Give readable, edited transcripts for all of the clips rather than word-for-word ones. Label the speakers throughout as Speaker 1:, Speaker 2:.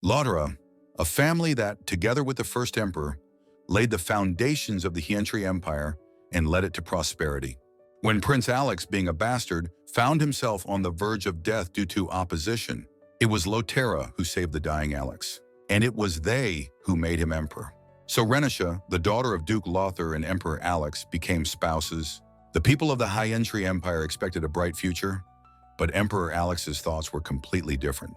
Speaker 1: Lautera, a family that, together with the first emperor, laid the foundations of the Hientry Empire and led it to prosperity. When Prince Alex, being a bastard, found himself on the verge of death due to opposition, it was Lautera who saved the dying Alex, and it was they who made him emperor. So Renisha, the daughter of Duke Lothar and Emperor Alex, became spouses. The people of the Hientry Empire expected a bright future, but Emperor Alex's thoughts were completely different.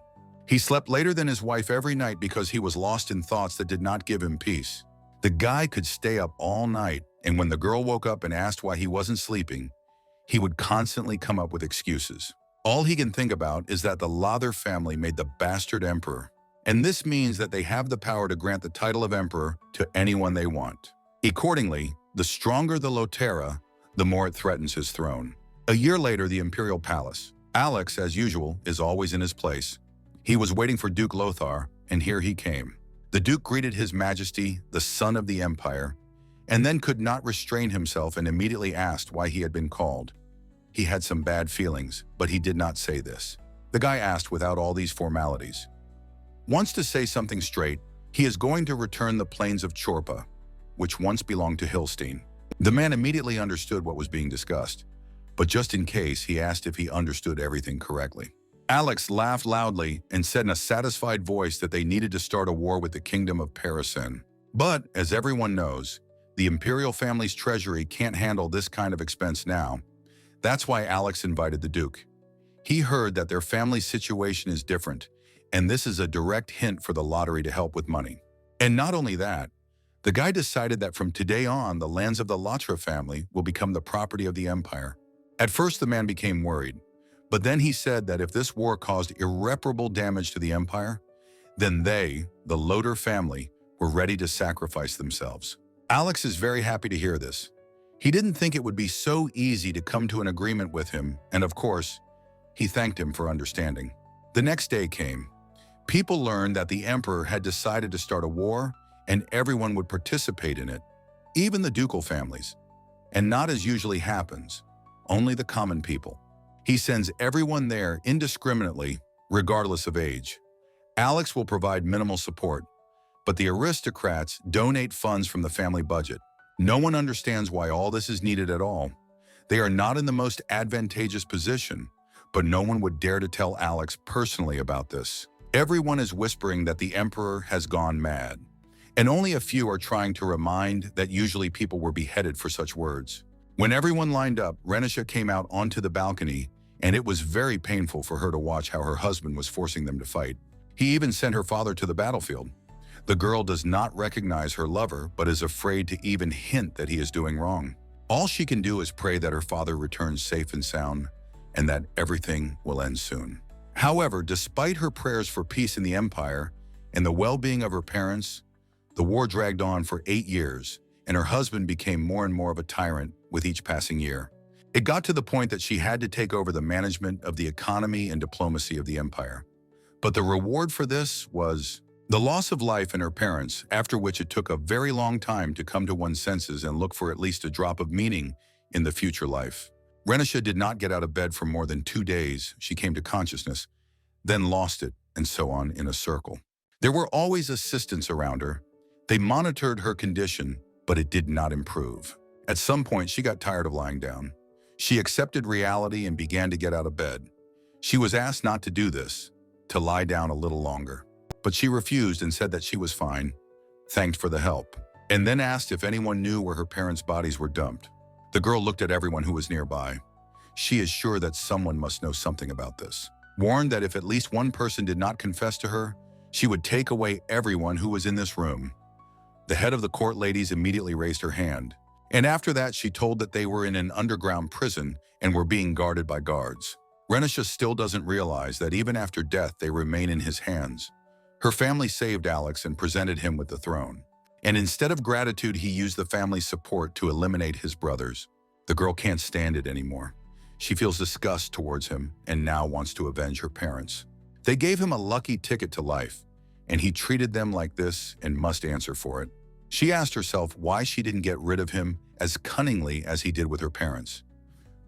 Speaker 1: He slept later than his wife every night because he was lost in thoughts that did not give him peace. The guy could stay up all night, and when the girl woke up and asked why he wasn't sleeping, he would constantly come up with excuses. All he can think about is that the Lothar family made the bastard emperor, and this means that they have the power to grant the title of emperor to anyone they want. Accordingly, the stronger the Lautera, the more it threatens his throne. A year later, the imperial palace. Alex, as usual, is always in his place. He was waiting for Duke Lothar, and here he came. The Duke greeted His Majesty, the son of the Empire, and then could not restrain himself and immediately asked why he had been called. He had some bad feelings, but he did not say this. The guy asked without all these formalities. Wants to say something straight, he is going to return the plains of Chorpa, which once belonged to Hilstein. The man immediately understood what was being discussed, but just in case, he asked if he understood everything correctly. Alex laughed loudly and said in a satisfied voice that they needed to start a war with the kingdom of Parisen. But, as everyone knows, the imperial family's treasury can't handle this kind of expense now. That's why Alex invited the Duke. He heard that their family's situation is different, and this is a direct hint for the lottery to help with money. And not only that, the guy decided that from today on, the lands of the Lautera family will become the property of the empire. At first, the man became worried, but then he said that if this war caused irreparable damage to the empire, then they, the Lothar family, were ready to sacrifice themselves. Alex is very happy to hear this. He didn't think it would be so easy to come to an agreement with him, and of course, he thanked him for understanding. The next day came. People learned that the emperor had decided to start a war, and everyone would participate in it, even the ducal families. And not as usually happens, only the common people. He sends everyone there indiscriminately, regardless of age. Alex will provide minimal support, but the aristocrats donate funds from the family budget. No one understands why all this is needed at all. They are not in the most advantageous position, but no one would dare to tell Alex personally about this. Everyone is whispering that the emperor has gone mad, and only a few are trying to remind that usually people were beheaded for such words. When everyone lined up, Renisha came out onto the balcony, and it was very painful for her to watch how her husband was forcing them to fight. He even sent her father to the battlefield. The girl does not recognize her lover, but is afraid to even hint that he is doing wrong. All she can do is pray that her father returns safe and sound, and that everything will end soon. However, despite her prayers for peace in the empire and the well-being of her parents, the war dragged on for 8 years, and her husband became more and more of a tyrant with each passing year. It got to the point that she had to take over the management of the economy and diplomacy of the empire. But the reward for this was the loss of life in her parents, after which it took a very long time to come to one's senses and look for at least a drop of meaning in the future life. Renisha did not get out of bed for more than 2 days. She came to consciousness, then lost it, and so on in a circle. There were always assistants around her. They monitored her condition, but it did not improve. At some point, she got tired of lying down. She accepted reality and began to get out of bed. She was asked not to do this, to lie down a little longer. But she refused and said that she was fine, thanked for the help, and then asked if anyone knew where her parents' bodies were dumped. The girl looked at everyone who was nearby. She is sure that someone must know something about this. Warned that if at least one person did not confess to her, she would take away everyone who was in this room. The head of the court ladies immediately raised her hand. And after that, she told that they were in an underground prison and were being guarded by guards. Renisha still doesn't realize that even after death, they remain in his hands. Her family saved Alex and presented him with the throne. And instead of gratitude, he used the family's support to eliminate his brothers. The girl can't stand it anymore. She feels disgust towards him and now wants to avenge her parents. They gave him a lucky ticket to life, and he treated them like this and must answer for it. She asked herself why she didn't get rid of him as cunningly as he did with her parents.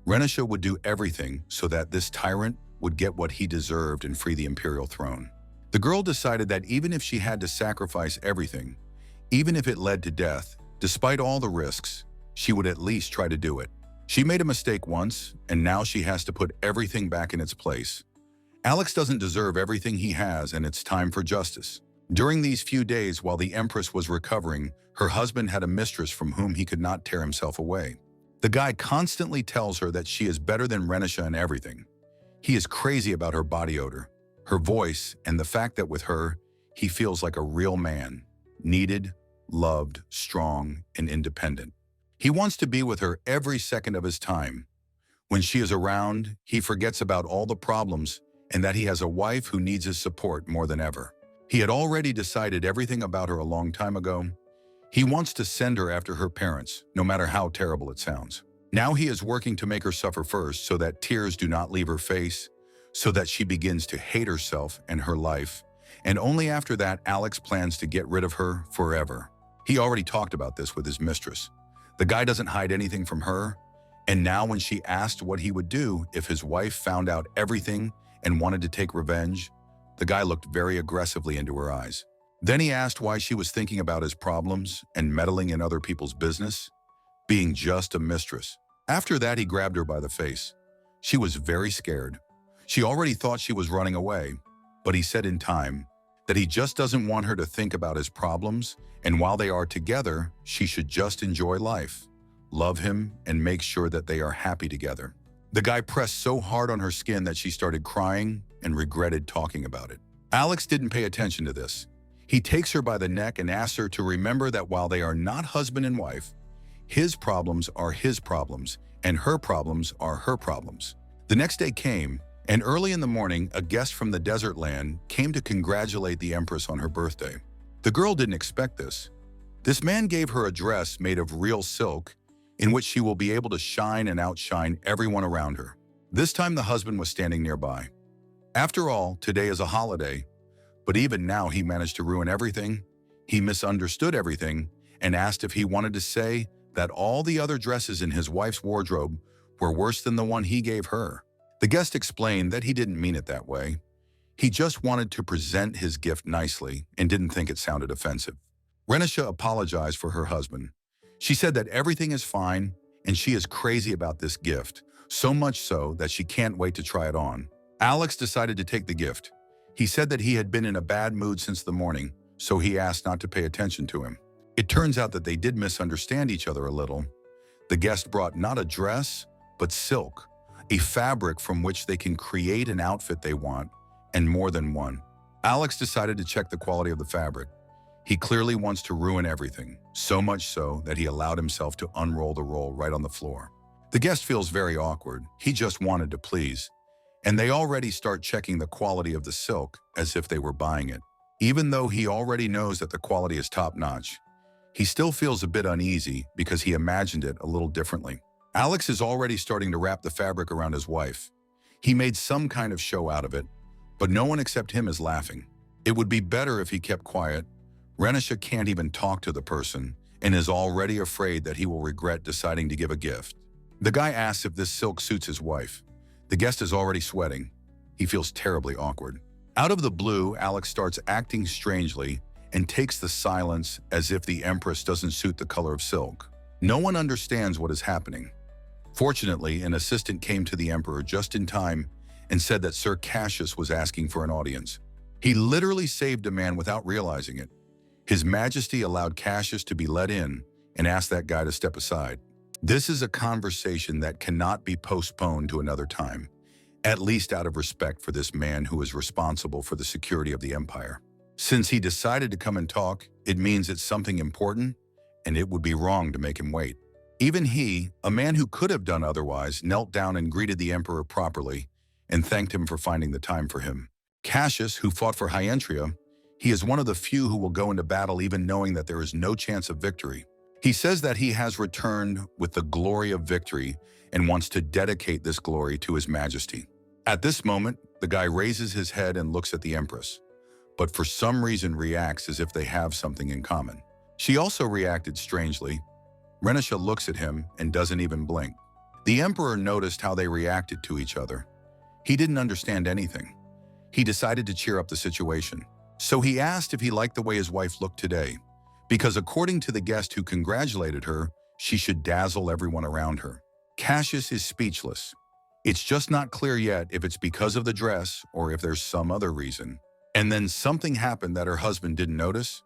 Speaker 1: Renisha would do everything so that this tyrant would get what he deserved and free the imperial throne. The girl decided that even if she had to sacrifice everything, even if it led to death, despite all the risks, she would at least try to do it. She made a mistake once, and now she has to put everything back in its place. Alex doesn't deserve everything he has, and it's time for justice. During these few days while the Empress was recovering, her husband had a mistress from whom he could not tear himself away. The guy constantly tells her that she is better than Renisha in everything. He is crazy about her body odor, her voice, and the fact that with her, he feels like a real man, needed, loved, strong, and independent. He wants to be with her every second of his time. When she is around, he forgets about all the problems and that he has a wife who needs his support more than ever. He had already decided everything about her a long time ago. He wants to send her after her parents, no matter how terrible it sounds. Now he is working to make her suffer first so that tears do not leave her face, so that she begins to hate herself and her life. And only after that, Alex plans to get rid of her forever. He already talked about this with his mistress. The guy doesn't hide anything from her, and now when she asked what he would do if his wife found out everything and wanted to take revenge, the guy looked very aggressively into her eyes. Then he asked why she was thinking about his problems and meddling in other people's business, being just a mistress. After that, he grabbed her by the face. She was very scared. She already thought she was running away, but he said in time that he just doesn't want her to think about his problems, and while they are together, she should just enjoy life, love him, and make sure that they are happy together. The guy pressed so hard on her skin that she started crying and regretted talking about it. Alex didn't pay attention to this. He takes her by the neck and asks her to remember that while they are not husband and wife, his problems are his problems, and her problems are her problems. The next day came, and early in the morning, a guest from the desert land came to congratulate the Empress on her birthday. The girl didn't expect this. This man gave her a dress made of real silk, in which she will be able to shine and outshine everyone around her. This time the husband was standing nearby. After all, today is a holiday, but even now he managed to ruin everything. He misunderstood everything and asked if he wanted to say that all the other dresses in his wife's wardrobe were worse than the one he gave her. The guest explained that he didn't mean it that way. He just wanted to present his gift nicely and didn't think it sounded offensive. Renisha apologized for her husband. She said that everything is fine and she is crazy about this gift, so much so that she can't wait to try it on. Alex decided to take the gift. He said that he had been in a bad mood since the morning, so he asked not to pay attention to him. It turns out that they did misunderstand each other a little. The guest brought not a dress, but silk, a fabric from which they can create an outfit they want, and more than one. Alex decided to check the quality of the fabric. He clearly wants to ruin everything, so much so that he allowed himself to unroll the roll right on the floor. The guest feels very awkward. He just wanted to please. And they already start checking the quality of the silk as if they were buying it. Even though he already knows that the quality is top-notch, he still feels a bit uneasy because he imagined it a little differently. Alex is already starting to wrap the fabric around his wife. He made some kind of show out of it, but no one except him is laughing. It would be better if he kept quiet. Renisha can't even talk to the person and is already afraid that he will regret deciding to give a gift. The guy asks if this silk suits his wife. The guest is already sweating. He feels terribly awkward. Out of the blue, Alex starts acting strangely and takes the silence as if the Empress doesn't suit the color of silk. No one understands what is happening. Fortunately, an assistant came to the Emperor just in time and said that Sir Cassius was asking for an audience. He literally saved a man without realizing it. His Majesty allowed Cassius to be let in and asked that guy to step aside. This is a conversation that cannot be postponed to another time, at least out of respect for this man who is responsible for the security of the empire. Since he decided to come and talk, it means it's something important, and it would be wrong to make him wait. Even he, a man who could have done otherwise, knelt down and greeted the emperor properly and thanked him for finding the time for him. Cassius, who fought for Hyantria, he is one of the few who will go into battle even knowing that there is no chance of victory. He says that he has returned with the glory of victory and wants to dedicate this glory to his majesty. At this moment, the guy raises his head and looks at the empress, but for some reason reacts as if they have something in common. She also reacted strangely. Renisha looks at him and doesn't even blink. The emperor noticed how they reacted to each other. He didn't understand anything. He decided to cheer up the situation. So he asked if he liked the way his wife looked today, because according to the guest who congratulated her, she should dazzle everyone around her. Cassius is speechless. It's just not clear yet if it's because of the dress or if there's some other reason. And then something happened that her husband didn't notice.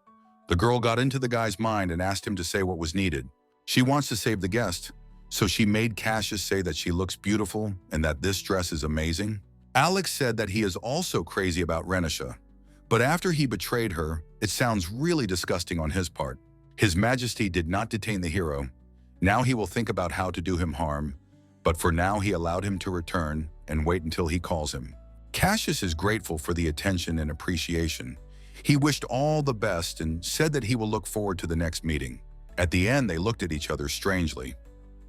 Speaker 1: The girl got into the guy's mind and asked him to say what was needed. She wants to save the guest, so she made Cassius say that she looks beautiful and that this dress is amazing. Alex said that he is also crazy about Renisha, but after he betrayed her, it sounds really disgusting on his part. His Majesty did not detain the hero. Now he will think about how to do him harm, but for now he allowed him to return and wait until he calls him. Cassius is grateful for the attention and appreciation. He wished all the best and said that he will look forward to the next meeting. At the end, they looked at each other strangely,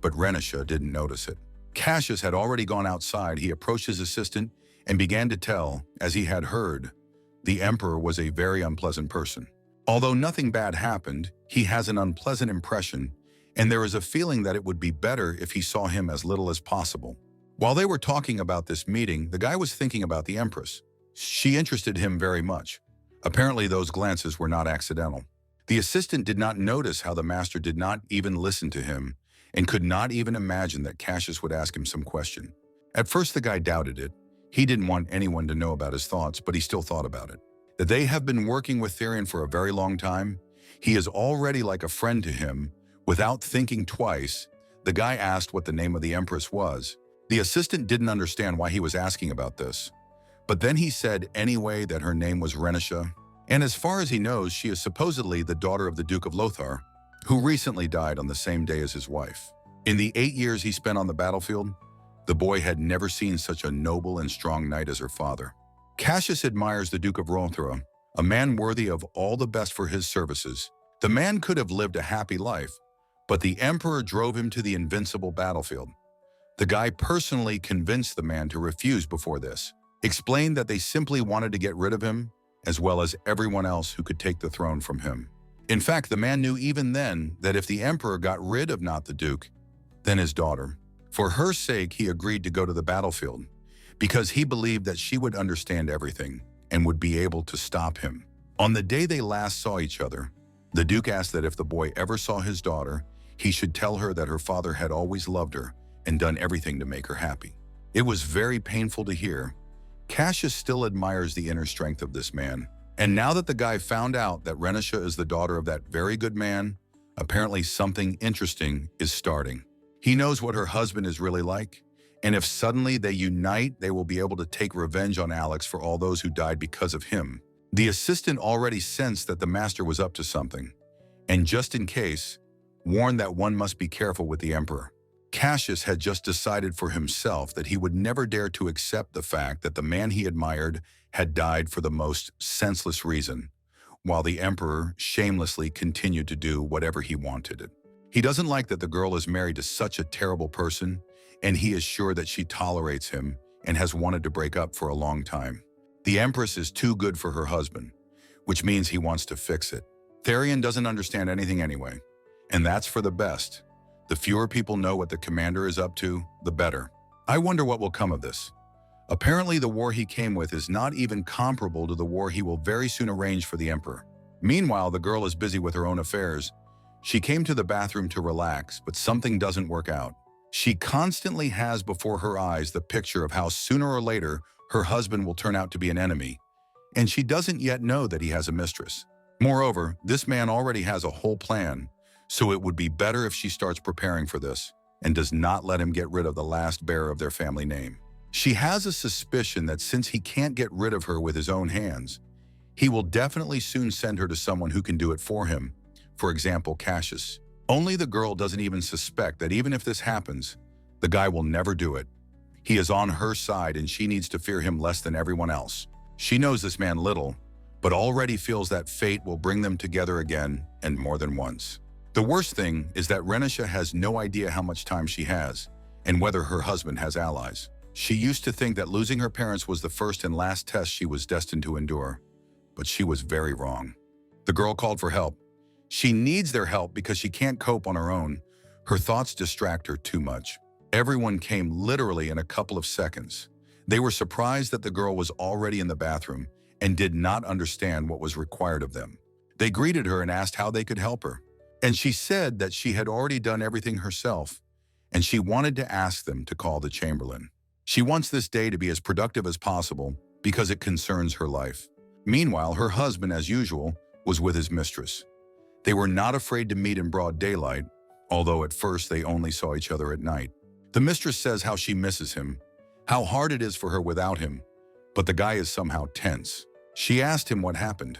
Speaker 1: but Renisha didn't notice it. Cassius had already gone outside. He approached his assistant and began to tell, as he had heard, the emperor was a very unpleasant person. Although nothing bad happened, he has an unpleasant impression, and there is a feeling that it would be better if he saw him as little as possible. While they were talking about this meeting, the guy was thinking about the empress. She interested him very much. Apparently those glances were not accidental. The assistant did not notice how the master did not even listen to him and could not even imagine that Cassius would ask him some question. At first the guy doubted it. He didn't want anyone to know about his thoughts, but he still thought about it. That they have been working with Therian for a very long time. He is already like a friend to him. Without thinking twice, the guy asked what the name of the empress was. The assistant didn't understand why he was asking about this. But then he said anyway that her name was Renisha, and as far as he knows, she is supposedly the daughter of the Duke of Lothar, who recently died on the same day as his wife. In the 8 years he spent on the battlefield, the boy had never seen such a noble and strong knight as her father. Cassius admires the Duke of Lothar, a man worthy of all the best for his services. The man could have lived a happy life, but the emperor drove him to the invincible battlefield. The guy personally convinced the man to refuse before this, explained that they simply wanted to get rid of him, as well as everyone else who could take the throne from him. In fact, the man knew even then that if the emperor got rid of not the duke, then his daughter. For her sake, he agreed to go to the battlefield, because he believed that she would understand everything and would be able to stop him. On the day they last saw each other, the duke asked that if the boy ever saw his daughter, he should tell her that her father had always loved her and done everything to make her happy. It was very painful to hear. Cassius still admires the inner strength of this man. And now that the guy found out that Renisha is the daughter of that very good man, apparently something interesting is starting. He knows what her husband is really like, and if suddenly they unite, they will be able to take revenge on Alex for all those who died because of him. The assistant already sensed that the master was up to something, and just in case, warned that one must be careful with the emperor. Cassius had just decided for himself that he would never dare to accept the fact that the man he admired had died for the most senseless reason, while the emperor shamelessly continued to do whatever he wanted. He doesn't like that the girl is married to such a terrible person, and he is sure that she tolerates him and has wanted to break up for a long time. The empress is too good for her husband, which means he wants to fix it. Therian doesn't understand anything anyway, and that's for the best. The fewer people know what the commander is up to, the better. I wonder what will come of this. Apparently the war he came with is not even comparable to the war he will very soon arrange for the emperor. Meanwhile, the girl is busy with her own affairs. She came to the bathroom to relax, but something doesn't work out. She constantly has before her eyes the picture of how sooner or later her husband will turn out to be an enemy, and she doesn't yet know that he has a mistress. Moreover, this man already has a whole plan, so it would be better if she starts preparing for this and does not let him get rid of the last bearer of their family name. She has a suspicion that since he can't get rid of her with his own hands, he will definitely soon send her to someone who can do it for him, for example, Cassius. Only the girl doesn't even suspect that even if this happens, the guy will never do it. He is on her side and she needs to fear him less than everyone else. She knows this man little, but already feels that fate will bring them together again and more than once. The worst thing is that Renisha has no idea how much time she has and whether her husband has allies. She used to think that losing her parents was the first and last test she was destined to endure, but she was very wrong. The girl called for help. She needs their help because she can't cope on her own. Her thoughts distract her too much. Everyone came literally in a couple of seconds. They were surprised that the girl was already in the bathroom and did not understand what was required of them. They greeted her and asked how they could help her. And she said that she had already done everything herself, and she wanted to ask them to call the Chamberlain. She wants this day to be as productive as possible because it concerns her life. Meanwhile, her husband, as usual, was with his mistress. They were not afraid to meet in broad daylight, although at first they only saw each other at night. The mistress says how she misses him, how hard it is for her without him, but the guy is somehow tense. She asked him what happened.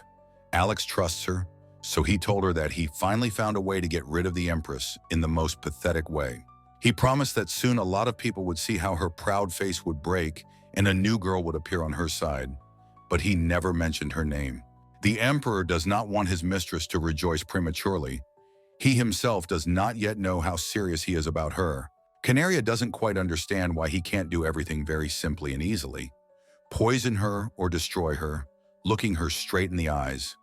Speaker 1: Alex trusts her, so he told her that he finally found a way to get rid of the empress in the most pathetic way. He promised that soon a lot of people would see how her proud face would break and a new girl would appear on her side, but he never mentioned her name. The emperor does not want his mistress to rejoice prematurely. He himself does not yet know how serious he is about her. Canary doesn't quite understand why he can't do everything very simply and easily. Poison her or destroy her, looking her straight in the eyes.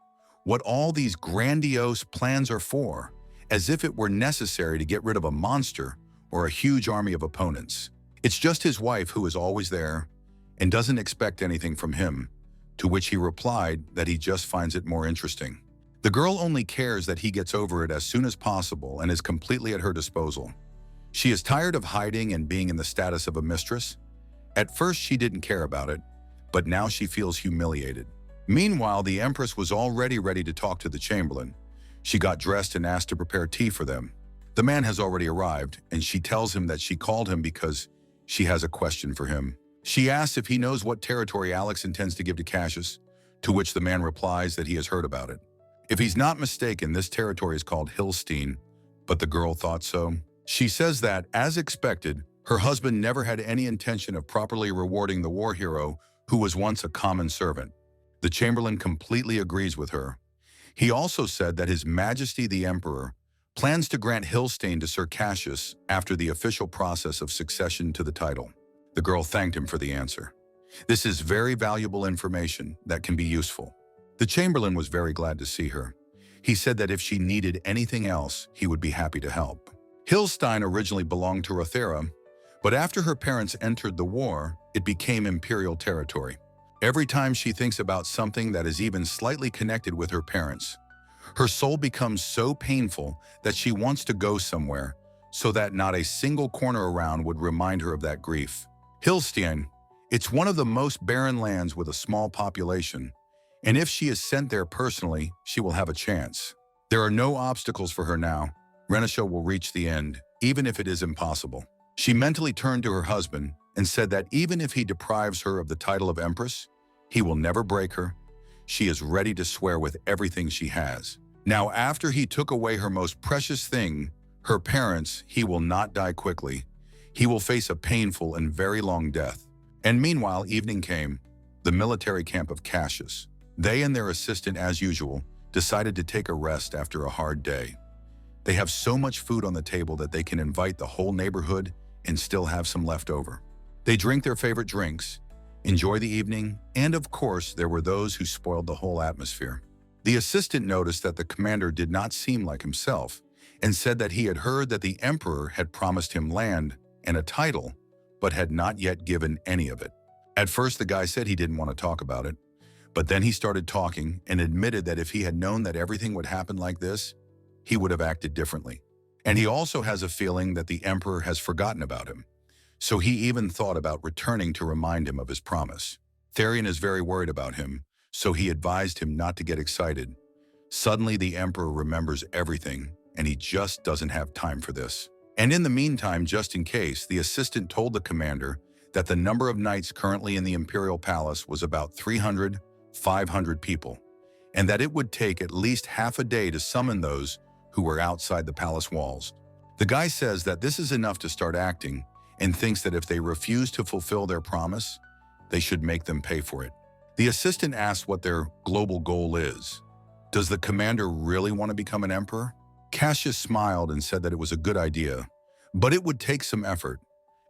Speaker 1: What all these grandiose plans are for, as if it were necessary to get rid of a monster or a huge army of opponents. It's just his wife who is always there and doesn't expect anything from him, to which he replied that he just finds it more interesting. The girl only cares that he gets over it as soon as possible and is completely at her disposal. She is tired of hiding and being in the status of a mistress. At first she didn't care about it, but now she feels humiliated. Meanwhile, the empress was already ready to talk to the chamberlain. She got dressed and asked to prepare tea for them. The man has already arrived, and she tells him that she called him because she has a question for him. She asks if he knows what territory Alex intends to give to Cassius, to which the man replies that he has heard about it. If he's not mistaken, this territory is called Hillstein, but the girl thought so. She says that, as expected, her husband never had any intention of properly rewarding the war hero who was once a common servant. The Chamberlain completely agrees with her. He also said that His Majesty the Emperor plans to grant Hillstein to Sir Cassius after the official process of succession to the title. The girl thanked him for the answer. This is very valuable information that can be useful. The Chamberlain was very glad to see her. He said that if she needed anything else, he would be happy to help. Hillstein originally belonged to Rothera, but after her parents entered the war, it became imperial territory. Every time she thinks about something that is even slightly connected with her parents, her soul becomes so painful that she wants to go somewhere so that not a single corner around would remind her of that grief. Hillstein, it's one of the most barren lands with a small population, and if she is sent there personally, she will have a chance. There are no obstacles for her now. Renisha will reach the end, even if it is impossible. She mentally turned to her husband and said that even if he deprives her of the title of Empress, he will never break her. She is ready to swear with everything she has. Now, after he took away her most precious thing, her parents, he will not die quickly. He will face a painful and very long death. And meanwhile, evening came, the military camp of Cassius. They and their assistant, as usual, decided to take a rest after a hard day. They have so much food on the table that they can invite the whole neighborhood and still have some left over. They drink their favorite drinks, enjoy the evening, and of course, there were those who spoiled the whole atmosphere. The assistant noticed that the commander did not seem like himself and said that he had heard that the emperor had promised him land and a title, but had not yet given any of it. At first, the guy said he didn't want to talk about it, but then he started talking and admitted that if he had known that everything would happen like this, he would have acted differently. And he also has a feeling that the emperor has forgotten about him, so he even thought about returning to remind him of his promise. Therian is very worried about him, so he advised him not to get excited. Suddenly, the emperor remembers everything, and he just doesn't have time for this. And in the meantime, just in case, the assistant told the commander that the number of knights currently in the imperial palace was about 300, 500 people, and that it would take at least half a day to summon those who were outside the palace walls. The guy says that this is enough to start acting and thinks that if they refuse to fulfill their promise, they should make them pay for it. The assistant asks what their global goal is. Does the commander really want to become an emperor? Cassius smiled and said that it was a good idea, but it would take some effort.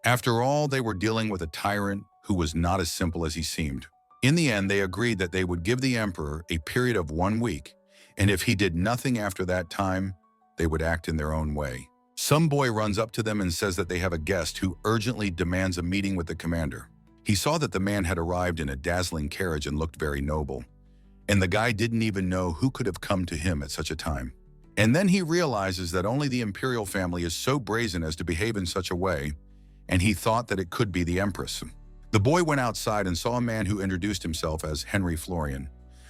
Speaker 1: After all, they were dealing with a tyrant who was not as simple as he seemed. In the end, they agreed that they would give the emperor a period of 1 week, and if he did nothing after that time, they would act in their own way. Some boy runs up to them and says that they have a guest who urgently demands a meeting with the commander. He saw that the man had arrived in a dazzling carriage and looked very noble, and the guy didn't even know who could have come to him at such a time. And then he realizes that only the imperial family is so brazen as to behave in such a way, and he thought that it could be the empress. The boy went outside and saw a man who introduced himself as Henry Florian,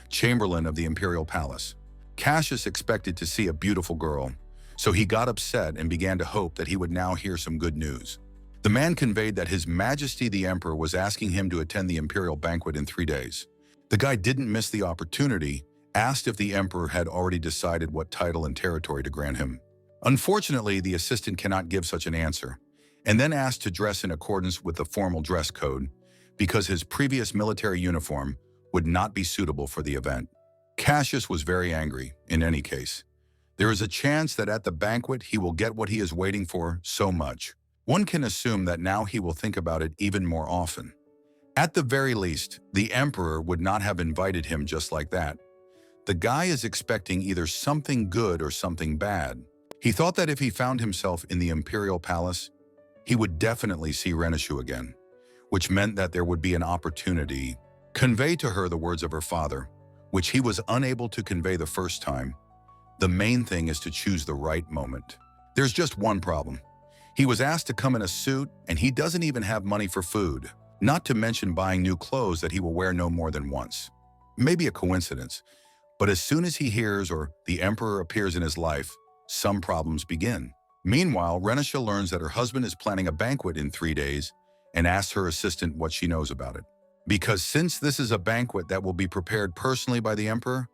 Speaker 1: chamberlain of the imperial palace. Cassius expected to see a beautiful girl, so he got upset and began to hope that he would now hear some good news. The man conveyed that His Majesty the Emperor was asking him to attend the imperial banquet in 3 days. The guy didn't miss the opportunity, asked if the emperor had already decided what title and territory to grant him. Unfortunately, the assistant cannot give such an answer, and then asked to dress in accordance with the formal dress code because his previous military uniform would not be suitable for the event. Cassius was very angry, in any case. There is a chance that at the banquet he will get what he is waiting for so much. One can assume that now he will think about it even more often. At the very least, the emperor would not have invited him just like that. The guy is expecting either something good or something bad. He thought that if he found himself in the imperial palace, he would definitely see Renishu again, which meant that there would be an opportunity. Convey to her the words of her father, which he was unable to convey the first time. The main thing is to choose the right moment. There's just one problem. He was asked to come in a suit, and he doesn't even have money for food, not to mention buying new clothes that he will wear no more than once. Maybe a coincidence, but as soon as he hears or the emperor appears in his life, some problems begin. Meanwhile, Renisha learns that her husband is planning a banquet in 3 days and asks her assistant what she knows about it. Because since this is a banquet that will be prepared personally by the emperor,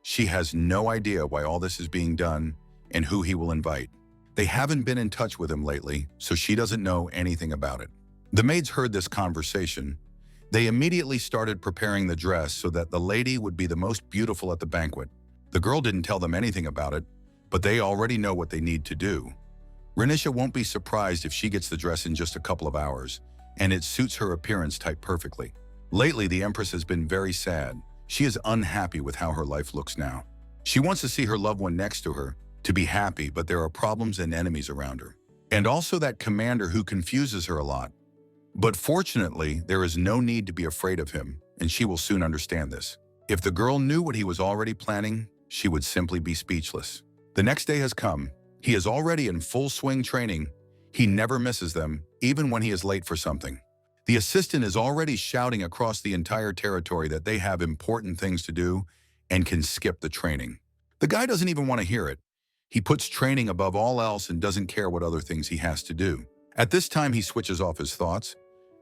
Speaker 1: she has no idea why all this is being done and who he will invite. They haven't been in touch with him lately, so she doesn't know anything about it. The maids heard this conversation. They immediately started preparing the dress so that the lady would be the most beautiful at the banquet. The girl didn't tell them anything about it, but they already know what they need to do. Renisha won't be surprised if she gets the dress in just a couple of hours, and it suits her appearance type perfectly. Lately, the Empress has been very sad. She is unhappy with how her life looks now. She wants to see her loved one next to her, to be happy, but there are problems and enemies around her. And also that commander who confuses her a lot. But fortunately, there is no need to be afraid of him, and she will soon understand this. If the girl knew what he was already planning, she would simply be speechless. The next day has come. He is already in full swing training. He never misses them, even when he is late for something. The assistant is already shouting across the entire territory that they have important things to do and can skip the training. The guy doesn't even want to hear it. He puts training above all else and doesn't care what other things he has to do. At this time, he switches off his thoughts,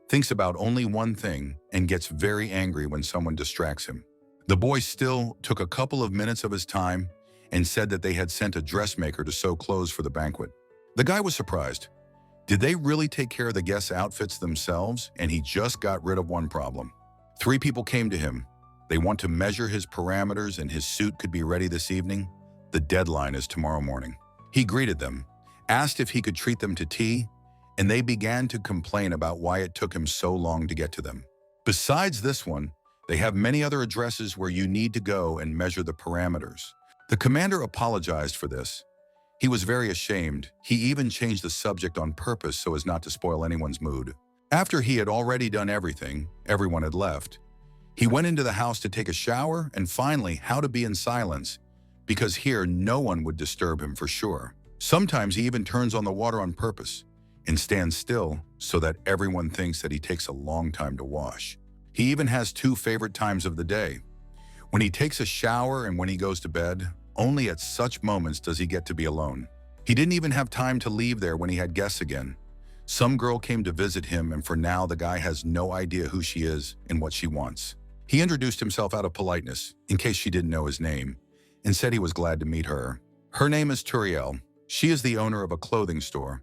Speaker 1: thinks about only one thing, and gets very angry when someone distracts him. The boy still took a couple of minutes of his time and said that they had sent a dressmaker to sew clothes for the banquet. The guy was surprised. Did they really take care of the guests' outfits themselves? And he just got rid of one problem. 3 people came to him. They want to measure his parameters and his suit could be ready this evening. The deadline is tomorrow morning. He greeted them, asked if he could treat them to tea, and they began to complain about why it took him so long to get to them. Besides this one, they have many other addresses where you need to go and measure the parameters. The commander apologized for this. He was very ashamed. He even changed the subject on purpose so as not to spoil anyone's mood. After he had already done everything, everyone had left. He went into the house to take a shower and finally how to be in silence, because here no one would disturb him for sure. Sometimes he even turns on the water on purpose and stands still so that everyone thinks that he takes a long time to wash. He even has 2 favorite times of the day. When he takes a shower and when he goes to bed. Only at such moments does he get to be alone. He didn't even have time to leave there when he had guests again. Some girl came to visit him, and for now the guy has no idea who she is and what she wants. He introduced himself out of politeness, in case she didn't know his name, and said he was glad to meet her. Her name is Turiel. She is the owner of a clothing store,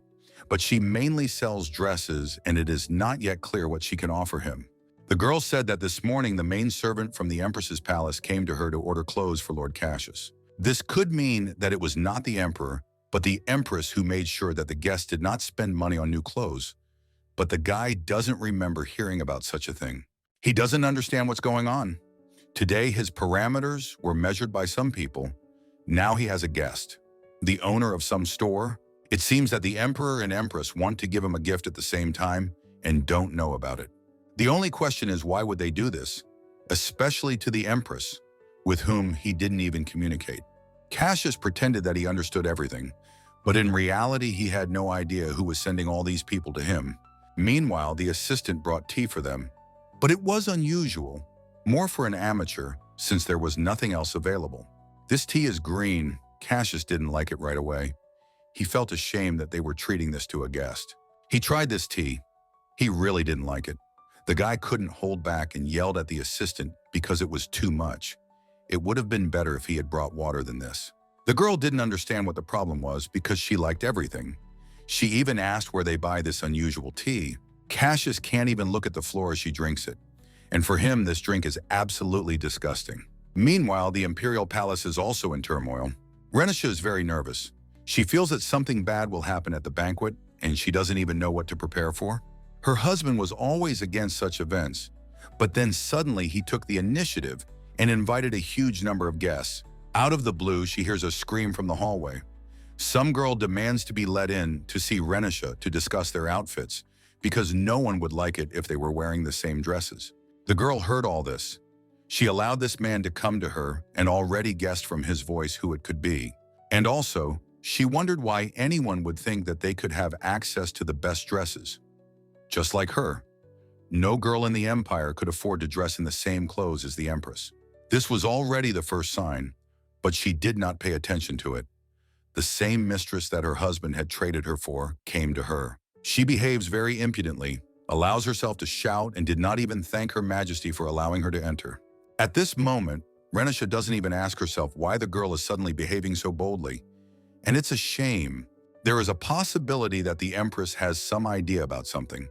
Speaker 1: but she mainly sells dresses, and it is not yet clear what she can offer him. The girl said that this morning the main servant from the Empress's palace came to her to order clothes for Lord Cassius. This could mean that it was not the emperor, but the empress who made sure that the guests did not spend money on new clothes. But the guy doesn't remember hearing about such a thing. He doesn't understand what's going on. Today, his parameters were measured by some people. Now he has a guest, the owner of some store. It seems that the emperor and empress want to give him a gift at the same time and don't know about it. The only question is, why would they do this? Especially to the empress, with whom he didn't even communicate. Cassius pretended that he understood everything, but in reality he had no idea who was sending all these people to him. Meanwhile, the assistant brought tea for them. But it was unusual, more for an amateur, since there was nothing else available. This tea is green. Cassius didn't like it right away. He felt ashamed that they were treating this to a guest. He tried this tea. He really didn't like it. The guy couldn't hold back and yelled at the assistant because it was too much. It would have been better if he had brought water than this. The girl didn't understand what the problem was because she liked everything. She even asked where they buy this unusual tea. Cassius can't even look at the floor as she drinks it. And for him, this drink is absolutely disgusting. Meanwhile, the Imperial Palace is also in turmoil. Renisha is very nervous. She feels that something bad will happen at the banquet, and she doesn't even know what to prepare for. Her husband was always against such events, but then suddenly he took the initiative and invited a huge number of guests. Out of the blue, she hears a scream from the hallway. Some girl demands to be let in to see Renisha to discuss their outfits, because no one would like it if they were wearing the same dresses. The girl heard all this. She allowed this man to come to her and already guessed from his voice who it could be. And also, she wondered why anyone would think that they could have access to the best dresses. Just like her, no girl in the empire could afford to dress in the same clothes as the empress. This was already the first sign, but she did not pay attention to it. The same mistress that her husband had traded her for came to her. She behaves very impudently, allows herself to shout, and did not even thank Her Majesty for allowing her to enter. At this moment, Renisha doesn't even ask herself why the girl is suddenly behaving so boldly. And it's a shame. There is a possibility that the empress has some idea about something.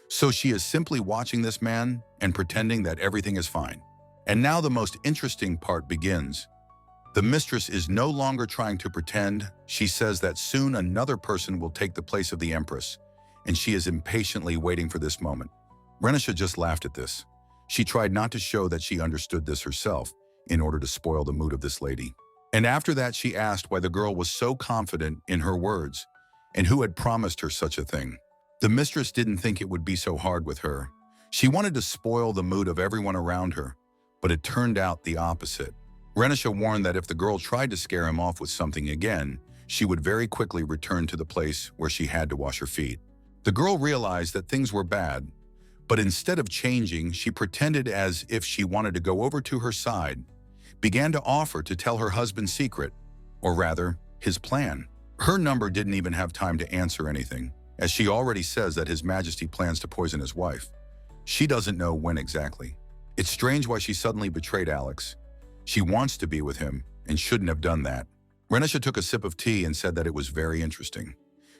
Speaker 1: So she is simply watching this man and pretending that everything is fine. And now the most interesting part begins. The mistress is no longer trying to pretend. She says that soon another person will take the place of the empress, and she is impatiently waiting for this moment. Renisha just laughed at this. She tried not to show that she understood this herself in order to spoil the mood of this lady. And after that, she asked why the girl was so confident in her words and who had promised her such a thing. The mistress didn't think it would be so hard with her. She wanted to spoil the mood of everyone around her, but it turned out the opposite. Renisha warned that if the girl tried to scare him off with something again, she would very quickly return to the place where she had to wash her feet. The girl realized that things were bad, but instead of changing, she pretended as if she wanted to go over to her side, began to offer to tell her husband's secret, or rather, his plan. Her number didn't even have time to answer anything, as she already says that His Majesty plans to poison his wife. She doesn't know when exactly. It's strange why she suddenly betrayed Alex. She wants to be with him and shouldn't have done that. Renisha took a sip of tea and said that it was very interesting.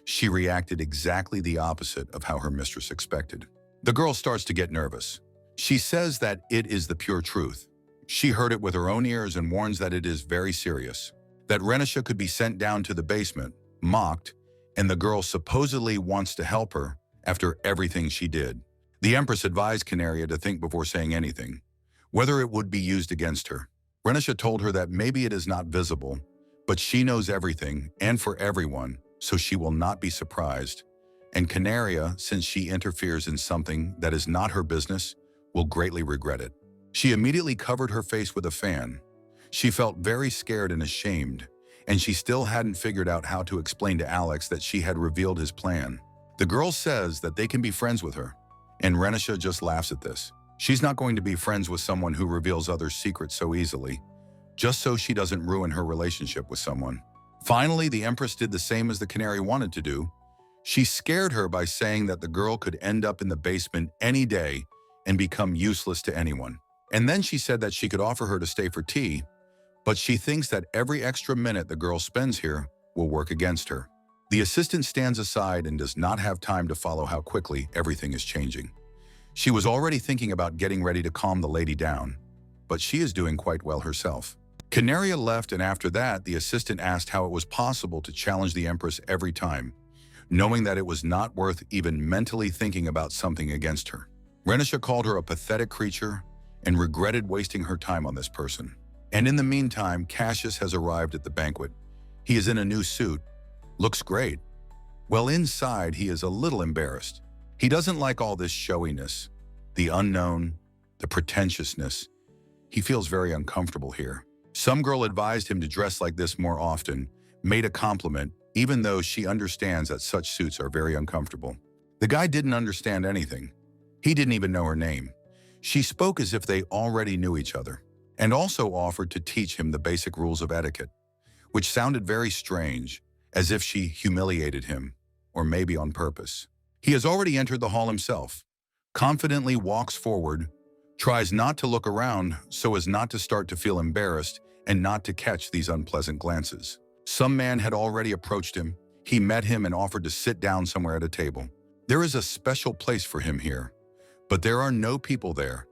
Speaker 1: She reacted exactly the opposite of how her mistress expected. The girl starts to get nervous. She says that it is the pure truth. She heard it with her own ears and warns that it is very serious. That Renisha could be sent down to the basement, mocked, and the girl supposedly wants to help her after everything she did. The Empress advised Canary to think before saying anything, whether it would be used against her. Renisha told her that maybe it is not visible, but she knows everything and for everyone, so she will not be surprised. And Canary, since she interferes in something that is not her business, will greatly regret it. She immediately covered her face with a fan. She felt very scared and ashamed, and she still hadn't figured out how to explain to Alex that she had revealed his plan. The girl says that they can be friends with her, and Renisha just laughs at this. She's not going to be friends with someone who reveals others' secrets so easily, just so she doesn't ruin her relationship with someone. Finally, the Empress did the same as the Canary wanted to do. She scared her by saying that the girl could end up in the basement any day and become useless to anyone. And then she said that she could offer her to stay for tea, but she thinks that every extra minute the girl spends here will work against her. The assistant stands aside and does not have time to follow how quickly everything is changing. She was already thinking about getting ready to calm the lady down, but she is doing quite well herself. Canary left, and after that, the assistant asked how it was possible to challenge the Empress every time, knowing that it was not worth even mentally thinking about something against her. Renisha called her a pathetic creature and regretted wasting her time on this person. And in the meantime, Cassius has arrived at the banquet. He is in a new suit, looks great. Well, inside, he is a little embarrassed. He doesn't like all this showiness. the unknown, the pretentiousness. He feels very uncomfortable here. Some girl advised him to dress like this more often, made a compliment, even though she understands that such suits are very uncomfortable. The guy didn't understand anything. He didn't even know her name. She spoke as if they already knew each other, and also offered to teach him the basic rules of etiquette, which sounded very strange, as if she humiliated him, or maybe on purpose. He has already entered the hall himself, confidently walks forward, tries not to look around so as not to start to feel embarrassed and not to catch these unpleasant glances. Some man had already approached him. He met him and offered to sit down somewhere at a table. There is a special place for him here, but there are no people there,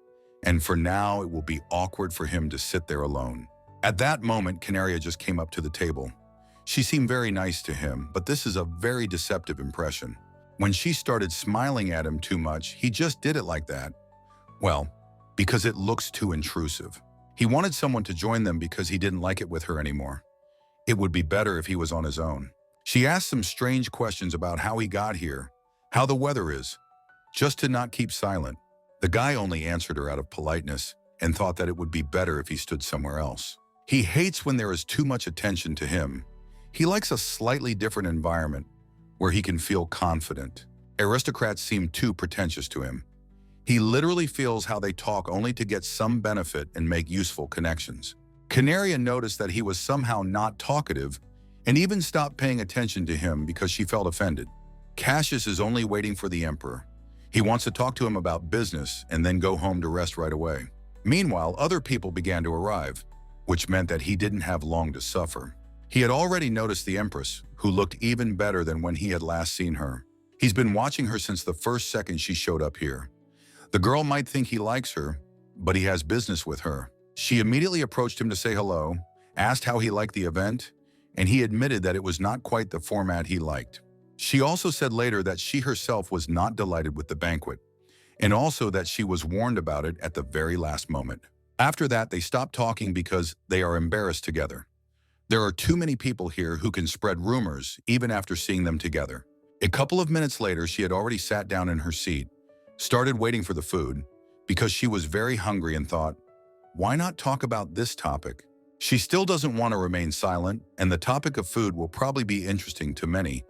Speaker 1: and for now it will be awkward for him to sit there alone. At that moment, Canary just came up to the table. She seemed very nice to him, but this is a very deceptive impression. When she started smiling at him too much, he just did it like that. Well, because it looks too intrusive. He wanted someone to join them because he didn't like it with her anymore. It would be better if he was on his own. She asked some strange questions about how he got here, how the weather is, just to not keep silent. The guy only answered her out of politeness and thought that it would be better if he stood somewhere else. He hates when there is too much attention to him. He likes a slightly different environment where he can feel confident. Aristocrats seem too pretentious to him. He literally feels how they talk only to get some benefit and make useful connections. Canary noticed that he was somehow not talkative and even stopped paying attention to him because she felt offended. Cassius is only waiting for the emperor. He wants to talk to him about business and then go home to rest right away. Meanwhile, other people began to arrive, which meant that he didn't have long to suffer. He had already noticed the empress, who looked even better than when he had last seen her. He's been watching her since the first second she showed up here. The girl might think he likes her, but he has business with her. She immediately approached him to say hello, asked how he liked the event, and he admitted that it was not quite the format he liked. She also said later that she herself was not delighted with the banquet, and also that she was warned about it at the very last moment. After that, they stopped talking because they are embarrassed together. There are too many people here who can spread rumors even after seeing them together. A couple of minutes later, she had already sat down in her seat, started waiting for the food, because she was very hungry and thought, why not talk about this topic? She still doesn't want to remain silent, and the topic of food will probably be interesting to many,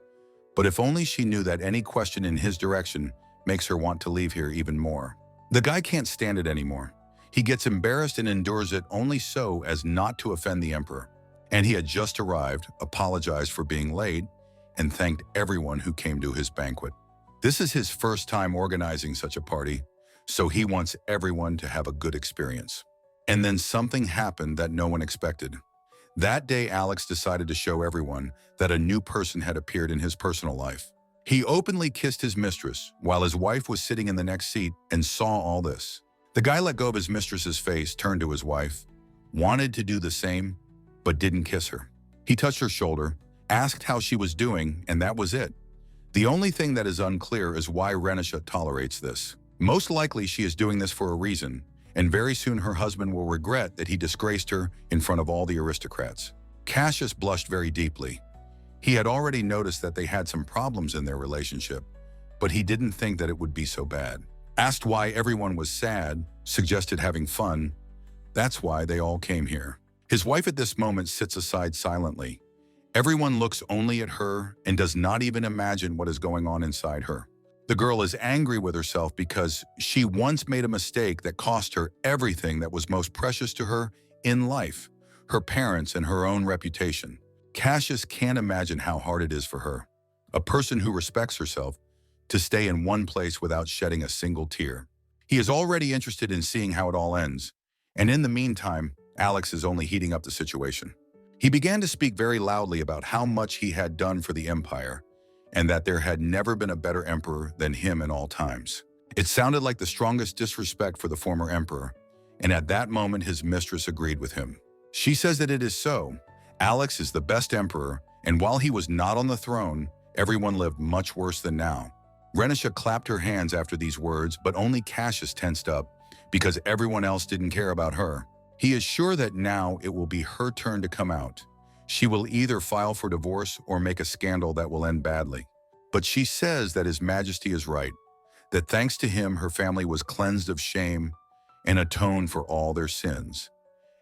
Speaker 1: but if only she knew that any question in his direction makes her want to leave here even more. The guy can't stand it anymore. He gets embarrassed and endures it only so as not to offend the emperor. And he had just arrived, apologized for being late, and thanked everyone who came to his banquet. This is his first time organizing such a party, so he wants everyone to have a good experience. And then something happened that no one expected. That day, Alex decided to show everyone that a new person had appeared in his personal life. He openly kissed his mistress while his wife was sitting in the next seat and saw all this. The guy let go of his mistress's face, turned to his wife, wanted to do the same, but didn't kiss her. He touched her shoulder, asked how she was doing, and that was it. The only thing that is unclear is why Renisha tolerates this. Most likely she is doing this for a reason, and very soon her husband will regret that he disgraced her in front of all the aristocrats. Cassius blushed very deeply. He had already noticed that they had some problems in their relationship, but he didn't think that it would be so bad. Asked why everyone was sad, suggested having fun. That's why they all came here. His wife at this moment sits aside silently. Everyone looks only at her and does not even imagine what is going on inside her. The girl is angry with herself because she once made a mistake that cost her everything that was most precious to her in life, her parents and her own reputation. Cassius can't imagine how hard it is for her, a person who respects herself, to stay in one place without shedding a single tear. He is already interested in seeing how it all ends, and in the meantime, Alex is only heating up the situation. He began to speak very loudly about how much he had done for the empire, and that there had never been a better emperor than him in all times. It sounded like the strongest disrespect for the former emperor, and at that moment his mistress agreed with him. She says that it is so. Alex is the best emperor, and while he was not on the throne, everyone lived much worse than now. Renisha clapped her hands after these words, but only Cassius tensed up, because everyone else didn't care about her. He is sure that now it will be her turn to come out. She will either file for divorce or make a scandal that will end badly. But she says that His Majesty is right, that thanks to him, her family was cleansed of shame and atoned for all their sins.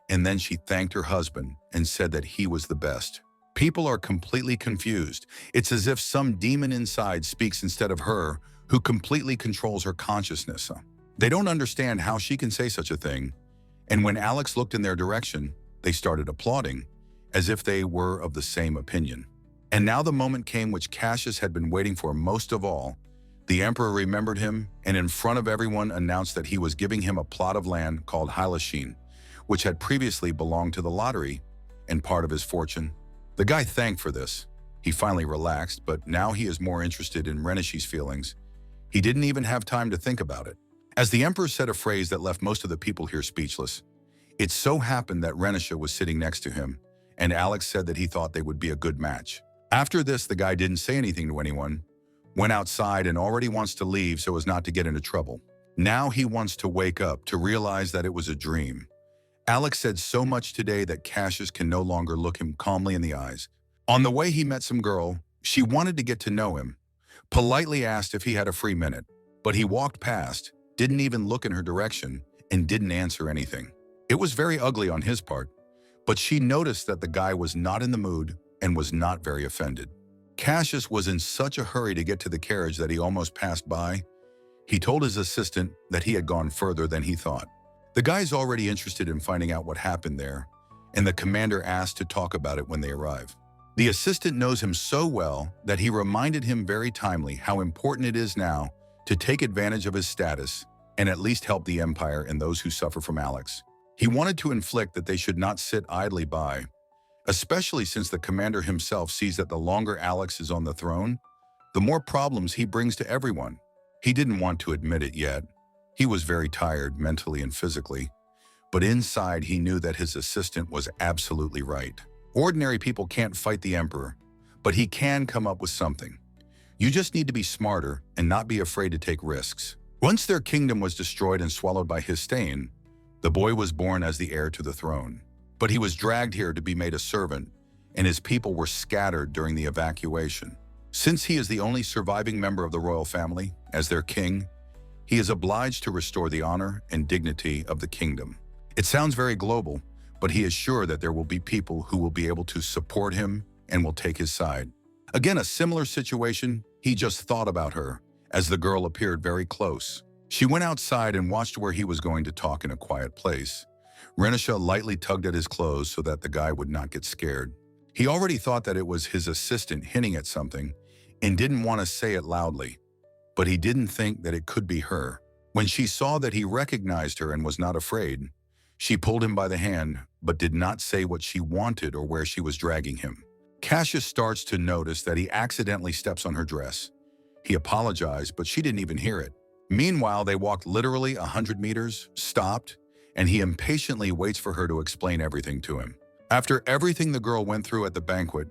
Speaker 1: And then she thanked her husband and said that he was the best. People are completely confused. It's as if some demon inside speaks instead of her, who completely controls her consciousness. They don't understand how she can say such a thing. And when Alex looked in their direction, they started applauding, as if they were of the same opinion. And now the moment came which Cassius had been waiting for most of all. The emperor remembered him and in front of everyone announced that he was giving him a plot of land called Hylashin, which had previously belonged to the lottery and part of his fortune. The guy thanked for this. He finally relaxed, but now he is more interested in Renishi's feelings. He didn't even have time to think about it. As the emperor said a phrase that left most of the people here speechless. It so happened that Renisha was sitting next to him, and Alex said that he thought they would be a good match. After this, the guy didn't say anything to anyone, went outside and already wants to leave so as not to get into trouble. Now he wants to wake up to realize that it was a dream. Alex said so much today that Cassius can no longer look him calmly in the eyes. On the way, he met some girl. She wanted to get to know him, politely asked if he had a free minute, but he walked past, didn't even look in her direction, and didn't answer anything. It was very ugly on his part, but she noticed that the guy was not in the mood and was not very offended. Cassius was in such a hurry to get to the carriage that he almost passed by. He told his assistant that he had gone further than he thought. The guy's already interested in finding out what happened there, and the commander asked to talk about it when they arrive. The assistant knows him so well that he reminded him very timely how important it is now to take advantage of his status and at least help the Empire and those who suffer from Alex. He wanted to inflict that they should not sit idly by, especially since the commander himself sees that the longer Alex is on the throne, the more problems he brings to everyone. He didn't want to admit it yet. He was very tired mentally and physically, but inside he knew that his assistant was absolutely right. Ordinary people can't fight the emperor, but he can come up with something. You just need to be smarter and not be afraid to take risks. Once their kingdom was destroyed and swallowed by his stain, the boy was born as the heir to the throne. But he was dragged here to be made a servant, and his people were scattered during the evacuation. Since he is the only surviving member of the royal family, as their king, he is obliged to restore the honor and dignity of the kingdom. It sounds very global, but he is sure that there will be people who will be able to support him and will take his side. Again, a similar situation, he just thought about her, as the girl appeared very close. She went outside and watched where he was going to talk in a quiet place. Renisha lightly tugged at his clothes so that the guy would not get scared. He already thought that it was his assistant hinting at something and didn't want to say it loudly, but he didn't think that it could be her. When she saw that he recognized her and was not afraid, she pulled him by the hand, but did not say what she wanted or where she was dragging him. Cassius starts to notice that he accidentally steps on her dress. He apologized, but she didn't even hear it. Meanwhile, they walked literally 100 meters, stopped, and he impatiently waits for her to explain everything to him. After everything the girl went through at the banquet,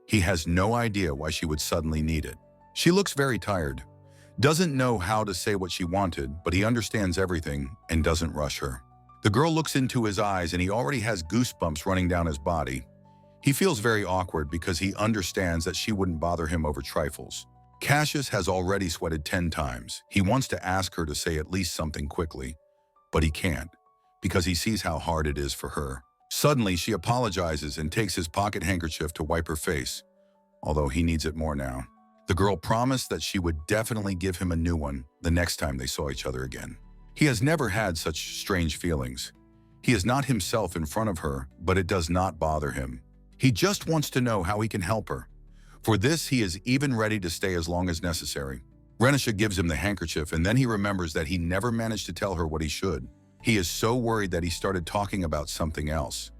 Speaker 1: he has no idea why she would suddenly need it. She looks very tired, doesn't know how to say what she wanted, but he understands everything and doesn't rush her. The girl looks into his eyes and he already has goosebumps running down his body. He feels very awkward because he understands that she wouldn't bother him over trifles. Cassius has already sweated 10 times. He wants to ask her to say at least something quickly, but he can't, because he sees how hard it is for her. Suddenly, she apologizes and takes his pocket handkerchief to wipe her face, although he needs it more now. The girl promised that she would definitely give him a new one the next time they saw each other again. He has never had such strange feelings. He is not himself in front of her, but it does not bother him. He just wants to know how he can help her. For this, he is even ready to stay as long as necessary. Renisha gives him the handkerchief, and then he remembers that he never managed to tell her what he should. He is so worried that he started talking about something else.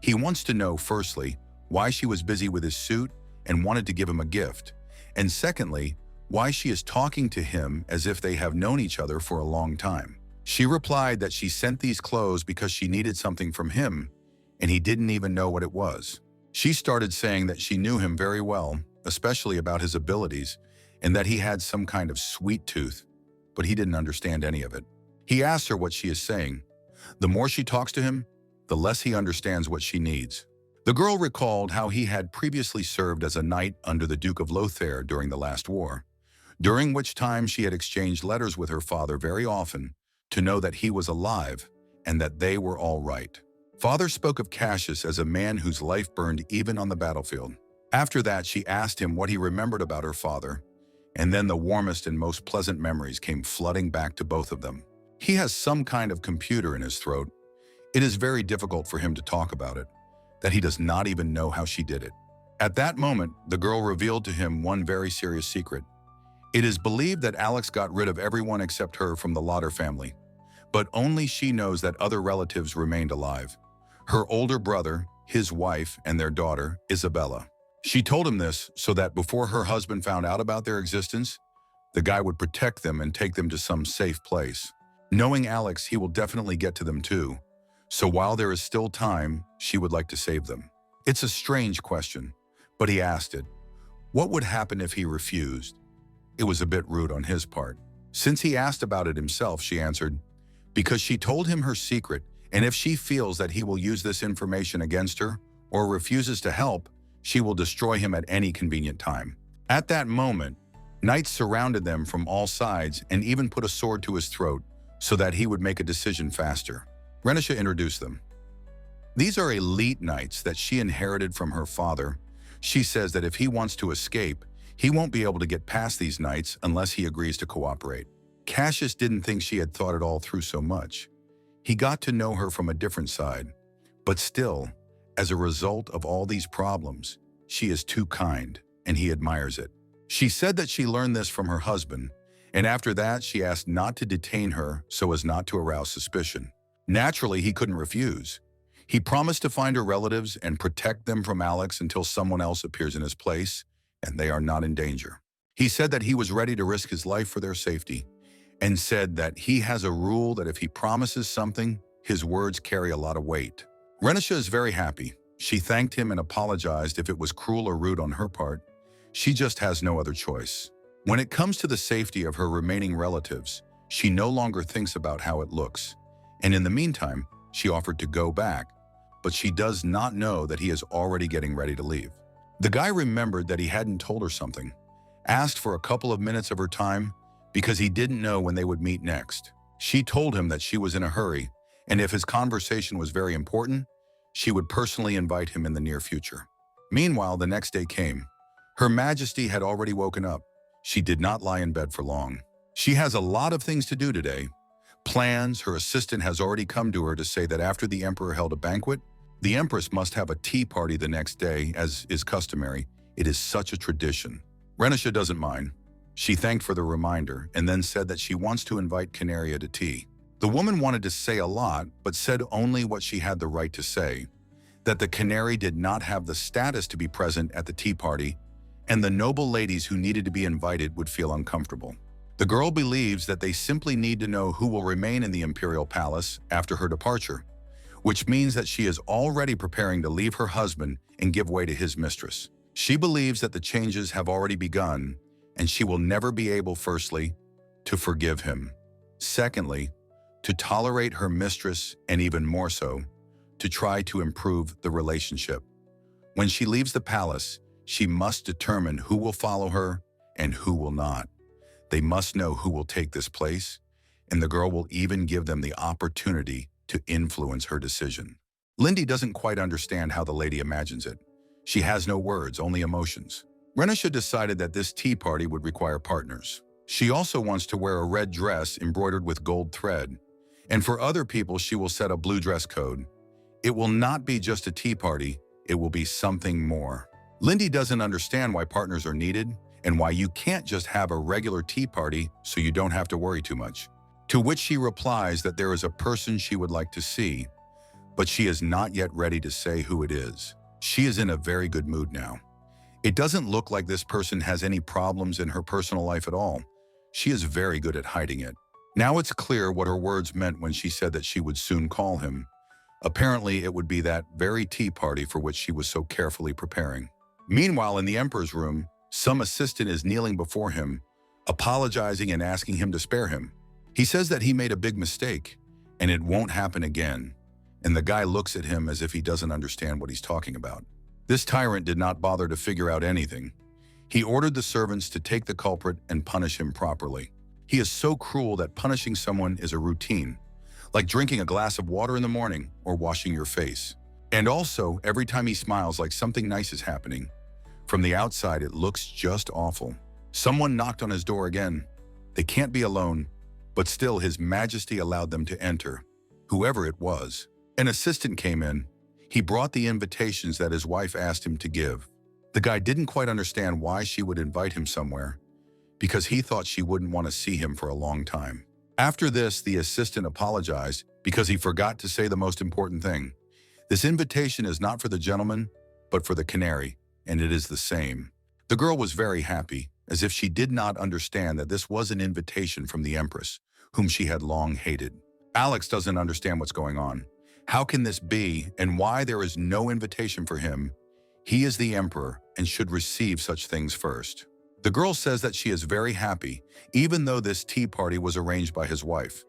Speaker 1: He wants to know, firstly, why she was busy with his suit and wanted to give him a gift, and secondly, why she is talking to him as if they have known each other for a long time. She replied that she sent these clothes because she needed something from him, and he didn't even know what it was. She started saying that she knew him very well, especially about his abilities, and that he had some kind of sweet tooth, but he didn't understand any of it. He asks her what she is saying. The more she talks to him, the less he understands what she needs. The girl recalled how he had previously served as a knight under the Duke of Lothair during the last war. during which time she had exchanged letters with her father very often to know that he was alive and that they were all right. Father spoke of Cassius as a man whose life burned even on the battlefield. After that, she asked him what he remembered about her father, and then the warmest and most pleasant memories came flooding back to both of them. He has some kind of computer in his throat. It is very difficult for him to talk about it, that he does not even know how she did it. At that moment, the girl revealed to him one very serious secret. It is believed that Alex got rid of everyone except her from the Lauder family, but only she knows that other relatives remained alive. Her older brother, his wife, and their daughter, Isabella. She told him this so that before her husband found out about their existence, the guy would protect them and take them to some safe place. Knowing Alex, he will definitely get to them too. So while there is still time, she would like to save them. It's a strange question, but he asked it. What would happen if he refused? It was a bit rude on his part. Since he asked about it himself, she answered, because she told him her secret, and if she feels that he will use this information against her or refuses to help, she will destroy him at any convenient time. At that moment, knights surrounded them from all sides and even put a sword to his throat so that he would make a decision faster. Renisha introduced them. These are elite knights that she inherited from her father. She says that if he wants to escape, he won't be able to get past these knights unless he agrees to cooperate. Cassius didn't think she had thought it all through so much. He got to know her from a different side, but still, as a result of all these problems, she is too kind, and he admires it. She said that she learned this from her husband, and after that she asked not to detain her so as not to arouse suspicion. Naturally, he couldn't refuse. He promised to find her relatives and protect them from Alex until someone else appears in his place, and they are not in danger. He said that he was ready to risk his life for their safety, and said that he has a rule that if he promises something, his words carry a lot of weight. Renisha is very happy. She thanked him and apologized if it was cruel or rude on her part. She just has no other choice. When it comes to the safety of her remaining relatives, she no longer thinks about how it looks. And in the meantime, she offered to go back, but she does not know that he is already getting ready to leave. The guy remembered that he hadn't told her something, asked for a couple of minutes of her time, because he didn't know when they would meet next. She told him that she was in a hurry, and if his conversation was very important, she would personally invite him in the near future. Meanwhile, the next day came. Her Majesty had already woken up. She did not lie in bed for long. She has a lot of things to do today. Plans. Her assistant has already come to her to say that after the Emperor held a banquet, the Empress must have a tea party the next day, as is customary. It is such a tradition. Renisha doesn't mind. She thanked for the reminder and then said that she wants to invite Canary to tea. The woman wanted to say a lot, but said only what she had the right to say, that the Canary did not have the status to be present at the tea party, and the noble ladies who needed to be invited would feel uncomfortable. The girl believes that they simply need to know who will remain in the imperial palace after her departure, which means that she is already preparing to leave her husband and give way to his mistress. She believes that the changes have already begun, and she will never be able, firstly, to forgive him. Secondly, to tolerate her mistress, and even more so, to try to improve the relationship. When she leaves the palace, she must determine who will follow her and who will not. They must know who will take this place, and the girl will even give them the opportunity to influence her decision. Lindy doesn't quite understand how the lady imagines it. She has no words, only emotions. Renisha decided that this tea party would require partners. She also wants to wear a red dress embroidered with gold thread, and for other people she will set a blue dress code. It will not be just a tea party, it will be something more. Lindy doesn't understand why partners are needed and why you can't just have a regular tea party so you don't have to worry too much. To which she replies that there is a person she would like to see, but she is not yet ready to say who it is. She is in a very good mood now. It doesn't look like this person has any problems in her personal life at all. She is very good at hiding it. Now it's clear what her words meant when she said that she would soon call him. Apparently, it would be that very tea party for which she was so carefully preparing. Meanwhile, in the Emperor's room, some assistant is kneeling before him, apologizing and asking him to spare him. He says that he made a big mistake, and it won't happen again. And the guy looks at him as if he doesn't understand what he's talking about. This tyrant did not bother to figure out anything. He ordered the servants to take the culprit and punish him properly. He is so cruel that punishing someone is a routine, like drinking a glass of water in the morning or washing your face. And also, every time he smiles like something nice is happening. From the outside, it looks just awful. Someone knocked on his door again. They can't be alone, but still His Majesty allowed them to enter, whoever it was. An assistant came in. He brought the invitations that his wife asked him to give. The guy didn't quite understand why she would invite him somewhere, because he thought she wouldn't want to see him for a long time. After this, the assistant apologized because he forgot to say the most important thing. This invitation is not for the gentleman, but for the Canary, and it is the same. The girl was very happy, as if she did not understand that this was an invitation from the Empress, whom she had long hated. Alex doesn't understand what's going on. How can this be, and why there is no invitation for him? He is the Emperor and should receive such things first. The girl says that she is very happy, even though this tea party was arranged by his wife.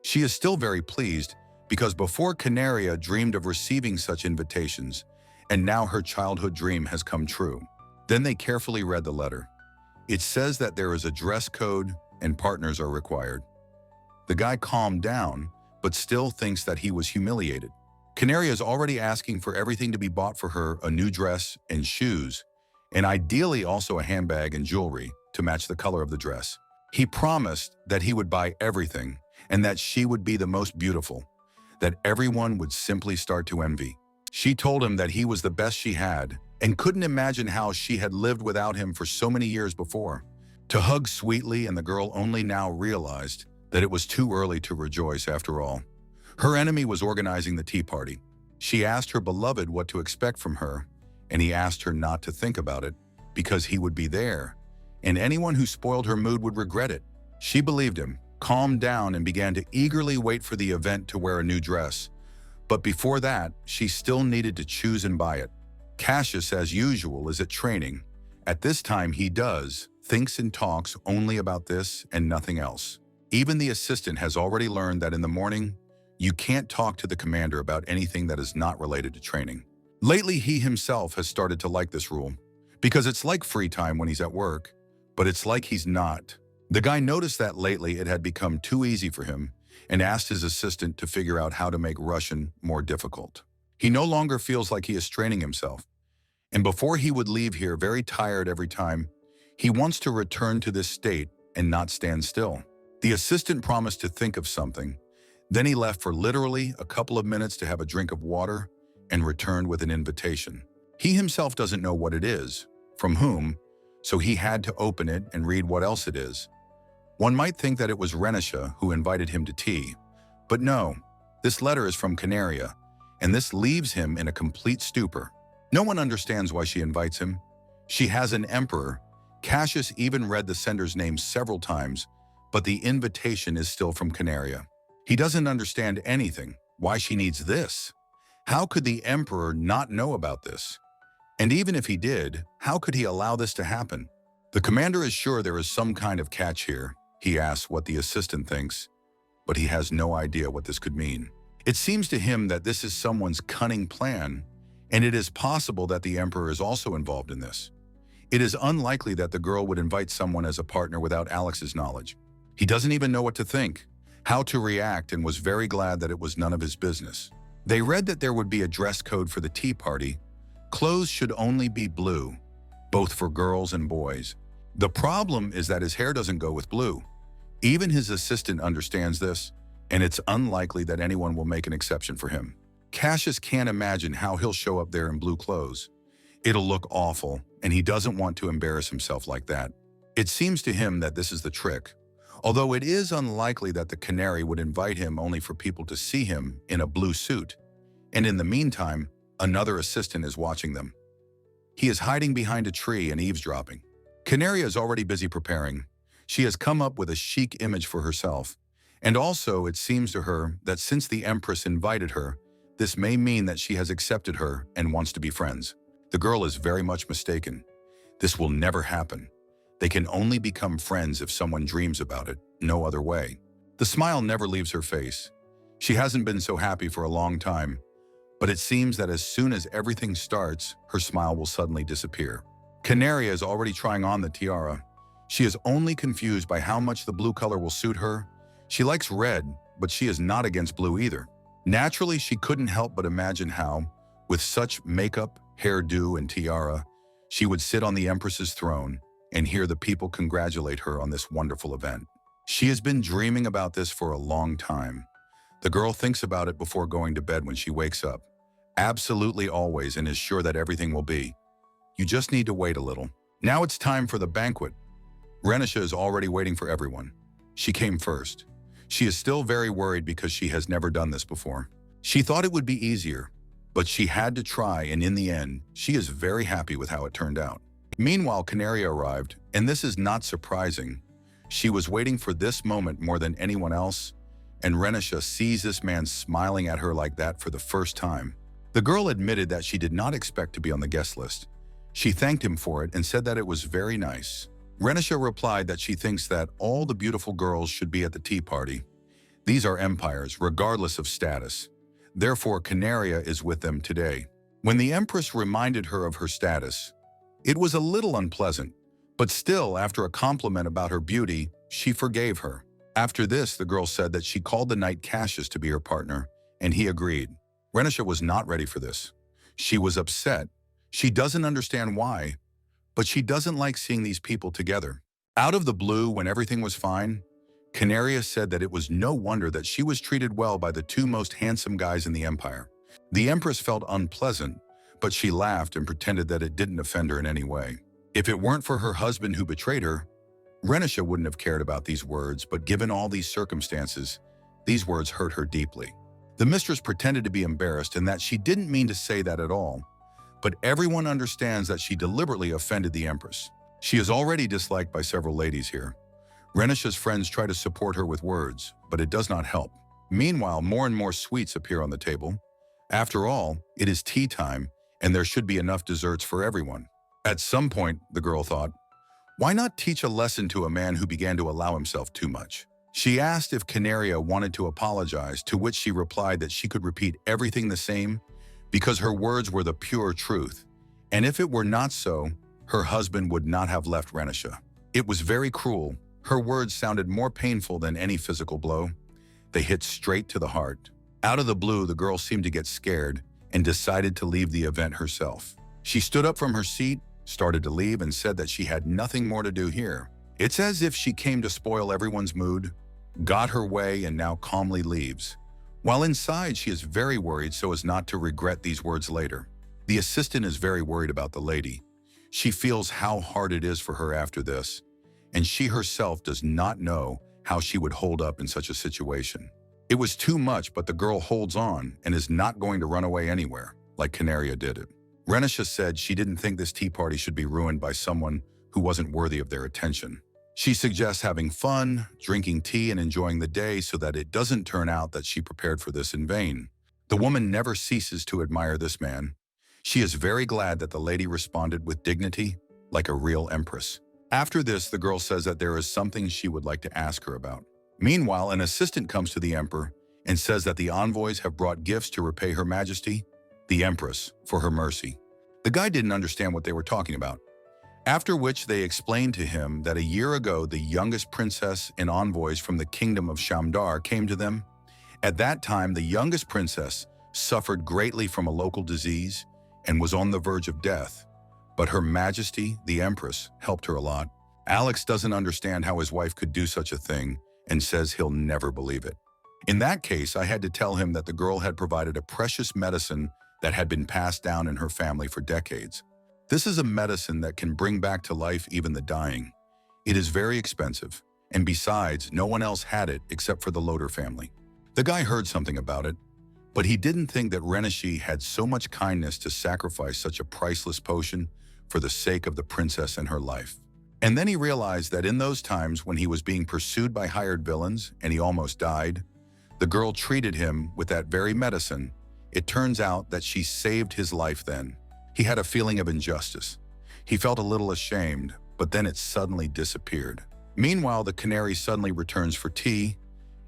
Speaker 1: She is still very pleased because before Canary dreamed of receiving such invitations, and now her childhood dream has come true. Then they carefully read the letter. It says that there is a dress code and partners are required. The guy calmed down, but still thinks that he was humiliated. Canary is already asking for everything to be bought for her, a new dress and shoes, and ideally also a handbag and jewelry to match the color of the dress. He promised that he would buy everything and that she would be the most beautiful, that everyone would simply start to envy. She told him that he was the best she had and couldn't imagine how she had lived without him for so many years before. To hug sweetly, and the girl only now realized that it was too early to rejoice after all. Her enemy was organizing the tea party. She asked her beloved what to expect from her, and he asked her not to think about it because he would be there, and anyone who spoiled her mood would regret it. She believed him, calmed down, and began to eagerly wait for the event to wear a new dress. But before that, she still needed to choose and buy it. Cassius, as usual, is at training. At this time, he thinks and talks only about this and nothing else. Even the assistant has already learned that in the morning, you can't talk to the commander about anything that is not related to training. Lately, he himself has started to like this rule, because it's like free time when he's at work, but it's like he's not. The guy noticed that lately it had become too easy for him and asked his assistant to figure out how to make Russian more difficult. He no longer feels like he is training himself, and before he would leave here very tired every time, he wants to return to this state and not stand still. The assistant promised to think of something. Then he left for literally a couple of minutes to have a drink of water and returned with an invitation. He himself doesn't know what it is, from whom, so he had to open it and read what else it is. One might think that it was Renisha who invited him to tea, but no, this letter is from Canary, and this leaves him in a complete stupor. No one understands why she invites him. She has an emperor. Cassius even read the sender's name several times, but the invitation is still from Canary. He doesn't understand anything. Why she needs this? How could the emperor not know about this? And even if he did, how could he allow this to happen? The commander is sure there is some kind of catch here. He asks what the assistant thinks, but he has no idea what this could mean. It seems to him that this is someone's cunning plan, and it is possible that the emperor is also involved in this. It is unlikely that the girl would invite someone as a partner without Alex's knowledge. He doesn't even know what to think, how to react, and was very glad that it was none of his business. They read that there would be a dress code for the tea party. Clothes should only be blue, both for girls and boys. The problem is that his hair doesn't go with blue. Even his assistant understands this, and it's unlikely that anyone will make an exception for him. Cassius can't imagine how he'll show up there in blue clothes. It'll look awful, and he doesn't want to embarrass himself like that. It seems to him that this is the trick, although it is unlikely that the Canary would invite him only for people to see him in a blue suit. And in the meantime, another assistant is watching them. He is hiding behind a tree and eavesdropping. Canary is already busy preparing. She has come up with a chic image for herself. And also, it seems to her that since the Empress invited her, this may mean that she has accepted her and wants to be friends. The girl is very much mistaken. This will never happen. They can only become friends if someone dreams about it, no other way. The smile never leaves her face. She hasn't been so happy for a long time, but it seems that as soon as everything starts, her smile will suddenly disappear. Canary is already trying on the tiara. She is only confused by how much the blue color will suit her. She likes red, but she is not against blue either. Naturally, she couldn't help but imagine how, with such makeup, hairdo, and tiara, she would sit on the Empress's throne and hear the people congratulate her on this wonderful event. She has been dreaming about this for a long time. The girl thinks about it before going to bed when she wakes up. Absolutely always, and is sure that everything will be. You just need to wait a little. Now it's time for the banquet. Renisha is already waiting for everyone. She came first. She is still very worried because she has never done this before. She thought it would be easier, but she had to try, and in the end, she is very happy with how it turned out. Meanwhile, Canary arrived, and this is not surprising. She was waiting for this moment more than anyone else, and Renisha sees this man smiling at her like that for the first time. The girl admitted that she did not expect to be on the guest list. She thanked him for it and said that it was very nice. Renisha replied that she thinks that all the beautiful girls should be at the tea party. These are empires, regardless of status. Therefore, Canary is with them today. When the Empress reminded her of her status, it was a little unpleasant, but still, after a compliment about her beauty, she forgave her. After this, the girl said that she called the knight Cassius to be her partner, and he agreed. Renisha was not ready for this. She was upset. She doesn't understand why, but she doesn't like seeing these people together. Out of the blue, when everything was fine, Canary said that it was no wonder that she was treated well by the two most handsome guys in the empire. The Empress felt unpleasant, but she laughed and pretended that it didn't offend her in any way. If it weren't for her husband who betrayed her, Renisha wouldn't have cared about these words, but given all these circumstances, these words hurt her deeply. The mistress pretended to be embarrassed and that she didn't mean to say that at all, but everyone understands that she deliberately offended the Empress. She is already disliked by several ladies here. Renisha's friends try to support her with words, but it does not help. Meanwhile, more and more sweets appear on the table. After all, it is tea time, and there should be enough desserts for everyone. At some point, the girl thought, why not teach a lesson to a man who began to allow himself too much? She asked if Canary wanted to apologize, to which she replied that she could repeat everything the same because her words were the pure truth, and if it were not so, her husband would not have left Renisha. It was very cruel. Her words sounded more painful than any physical blow. They hit straight to the heart. Out of the blue, the girl seemed to get scared and decided to leave the event herself. She stood up from her seat, started to leave, and said that she had nothing more to do here. It's as if she came to spoil everyone's mood, got her way, and now calmly leaves. While inside, she is very worried so as not to regret these words later. The assistant is very worried about the lady. She feels how hard it is for her after this, and she herself does not know how she would hold up in such a situation. It was too much, but the girl holds on and is not going to run away anywhere, like Canary did it. Renisha said she didn't think this tea party should be ruined by someone who wasn't worthy of their attention. She suggests having fun, drinking tea, and enjoying the day so that it doesn't turn out that she prepared for this in vain. The woman never ceases to admire this man. She is very glad that the lady responded with dignity, like a real empress. After this, the girl says that there is something she would like to ask her about. Meanwhile, an assistant comes to the emperor and says that the envoys have brought gifts to repay Her Majesty, the Empress, for her mercy. The guy didn't understand what they were talking about. After which they explained to him that a year ago the youngest princess and envoys from the kingdom of Shamdar came to them. At that time, the youngest princess suffered greatly from a local disease and was on the verge of death. But Her Majesty, the Empress, helped her a lot. Alex doesn't understand how his wife could do such a thing and says he'll never believe it. In that case, I had to tell him that the girl had provided a precious medicine that had been passed down in her family for decades. This is a medicine that can bring back to life even the dying. It is very expensive, and besides, no one else had it except for the Loder family. The guy heard something about it, but he didn't think that Renishi had so much kindness to sacrifice such a priceless potion for the sake of the princess and her life. And then he realized that in those times when he was being pursued by hired villains and he almost died, the girl treated him with that very medicine. It turns out that she saved his life then. He had a feeling of injustice. He felt a little ashamed, but then it suddenly disappeared. Meanwhile, the Canary suddenly returns for tea.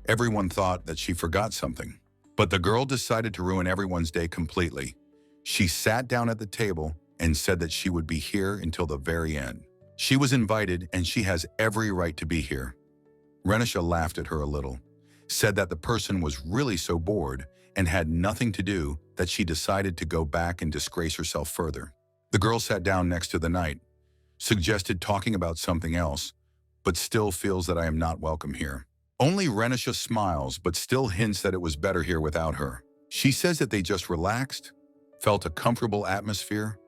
Speaker 1: Everyone thought that she forgot something, but the girl decided to ruin everyone's day completely. She sat down at the table and said that she would be here until the very end. She was invited and she has every right to be here. Renisha laughed at her a little, said that the person was really so bored and had nothing to do that she decided to go back and disgrace herself further. The girl sat down next to the knight, suggested talking about something else, but still feels that I am not welcome here. Only Renisha smiles, but still hints that it was better here without her. She says that they just relaxed, felt a comfortable atmosphere,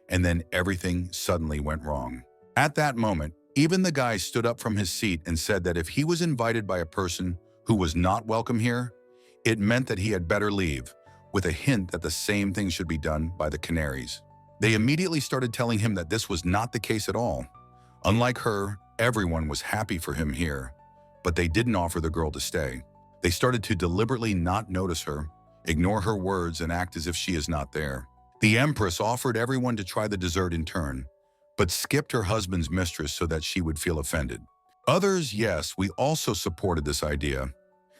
Speaker 1: and then everything suddenly went wrong. At that moment, even the guy stood up from his seat and said that if he was invited by a person who was not welcome here, it meant that he had better leave, with a hint that the same thing should be done by the Canaries. They immediately started telling him that this was not the case at all. Unlike her, everyone was happy for him here, but they didn't offer the girl to stay. They started to deliberately not notice her, ignore her words, and act as if she is not there. The empress offered everyone to try the dessert in turn, but skipped her husband's mistress so that she would feel offended. Others, yes, we also supported this idea.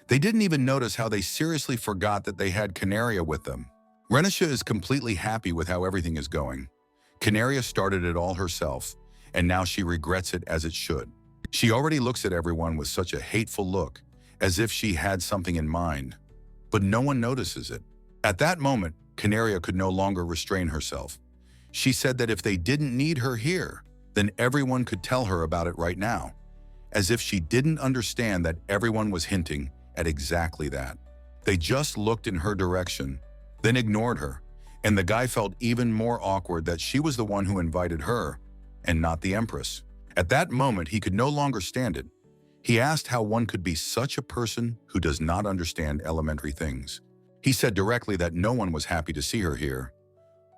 Speaker 1: They didn't even notice how they seriously forgot that they had Canary with them. Renisha is completely happy with how everything is going. Canary started it all herself, and now she regrets it as it should. She already looks at everyone with such a hateful look, as if she had something in mind, but no one notices it. At that moment, Canary could no longer restrain herself. She said that if they didn't need her here, then everyone could tell her about it right now, as if she didn't understand that everyone was hinting at exactly that. They just looked in her direction, then ignored her, and the guy felt even more awkward that she was the one who invited her, and not the empress. At that moment, he could no longer stand it. He asked how one could be such a person who does not understand elementary things. He said directly that no one was happy to see her here.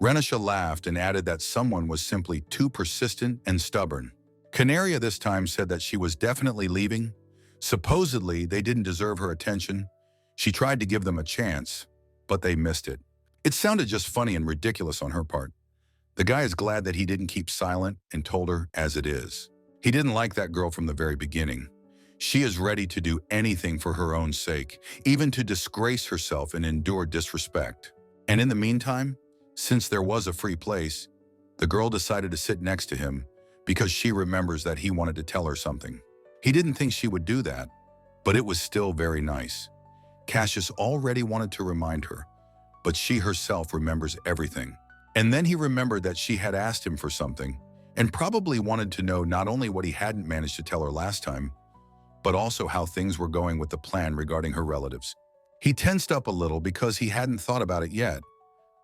Speaker 1: Renisha laughed and added that someone was simply too persistent and stubborn. Canary this time said that she was definitely leaving. Supposedly, they didn't deserve her attention. She tried to give them a chance, but they missed it. It sounded just funny and ridiculous on her part. The guy is glad that he didn't keep silent and told her as it is. He didn't like that girl from the very beginning. She is ready to do anything for her own sake, even to disgrace herself and endure disrespect. And in the meantime, since there was a free place, the girl decided to sit next to him because she remembers that he wanted to tell her something. He didn't think she would do that, but it was still very nice. Cassius already wanted to remind her, but she herself remembers everything. And then he remembered that she had asked him for something and probably wanted to know not only what he hadn't managed to tell her last time, but also how things were going with the plan regarding her relatives. He tensed up a little because he hadn't thought about it yet.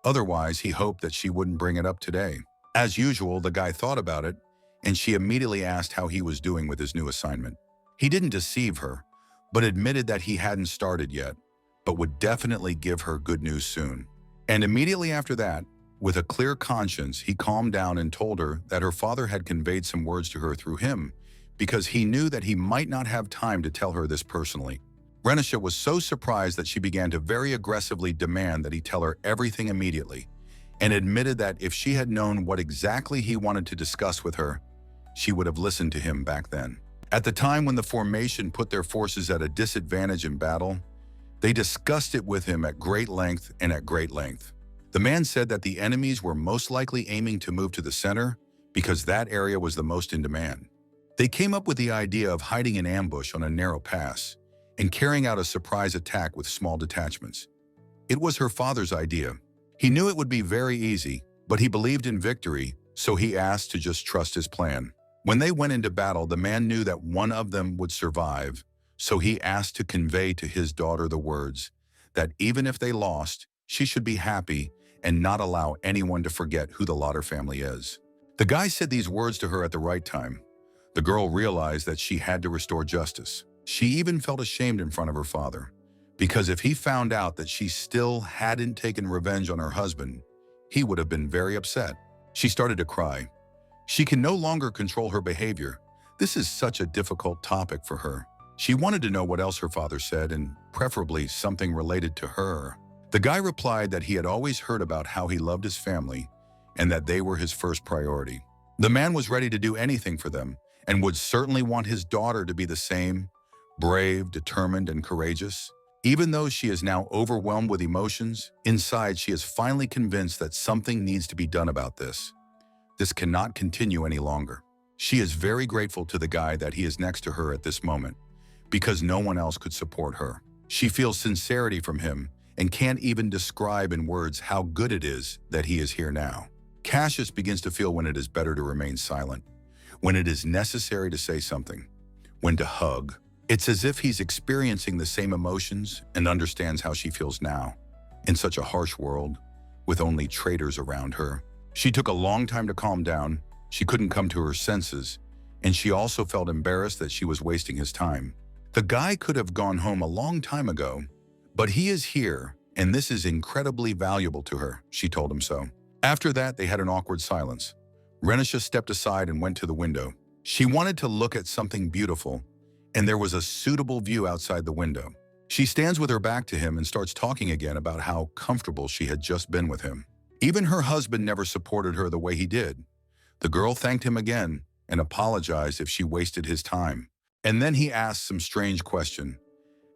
Speaker 1: Otherwise, he hoped that she wouldn't bring it up today. As usual, the guy thought about it, and she immediately asked how he was doing with his new assignment. He didn't deceive her, but admitted that he hadn't started yet, but would definitely give her good news soon. And immediately after that, with a clear conscience, he calmed down and told her that her father had conveyed some words to her through him, because he knew that he might not have time to tell her this personally. Renisha was so surprised that she began to very aggressively demand that he tell her everything immediately, and admitted that if she had known what exactly he wanted to discuss with her, she would have listened to him back then. At the time when the formation put their forces at a disadvantage in battle, they discussed it with him at great length and at great length. The man said that the enemies were most likely aiming to move to the center because that area was the most in demand. They came up with the idea of hiding in ambush on a narrow pass and carrying out a surprise attack with small detachments. It was her father's idea. He knew it would be very easy, but he believed in victory, so he asked to just trust his plan. When they went into battle, the man knew that one of them would survive, so he asked to convey to his daughter the words that even if they lost, she should be happy and not allow anyone to forget who the Lauder family is. The guy said these words to her at the right time. The girl realized that she had to restore justice. She even felt ashamed in front of her father, because if he found out that she still hadn't taken revenge on her husband, he would have been very upset. She started to cry. She can no longer control her behavior. This is such a difficult topic for her. She wanted to know what else her father said, and preferably something related to her. The guy replied that he had always heard about how he loved his family and that they were his first priority. The man was ready to do anything for them and would certainly want his daughter to be the same, brave, determined, and courageous. Even though she is now overwhelmed with emotions, inside she is finally convinced that something needs to be done about this. This cannot continue any longer. She is very grateful to the guy that he is next to her at this moment, because no one else could support her. She feels sincerity from him and can't even describe in words how good it is that he is here now. Cassius begins to feel when it is better to remain silent, when it is necessary to say something, when to hug. It's as if he's experiencing the same emotions and understands how she feels now, in such a harsh world, with only traitors around her. She took a long time to calm down. She couldn't come to her senses, and she also felt embarrassed that she was wasting his time. The guy could have gone home a long time ago, but he is here, and this is incredibly valuable to her, she told him so. After that, they had an awkward silence. Renisha stepped aside and went to the window. She wanted to look at something beautiful, and there was a suitable view outside the window. She stands with her back to him and starts talking again about how comfortable she had just been with him. Even her husband never supported her the way he did. The girl thanked him again and apologized if she wasted his time. And then he asked some strange question.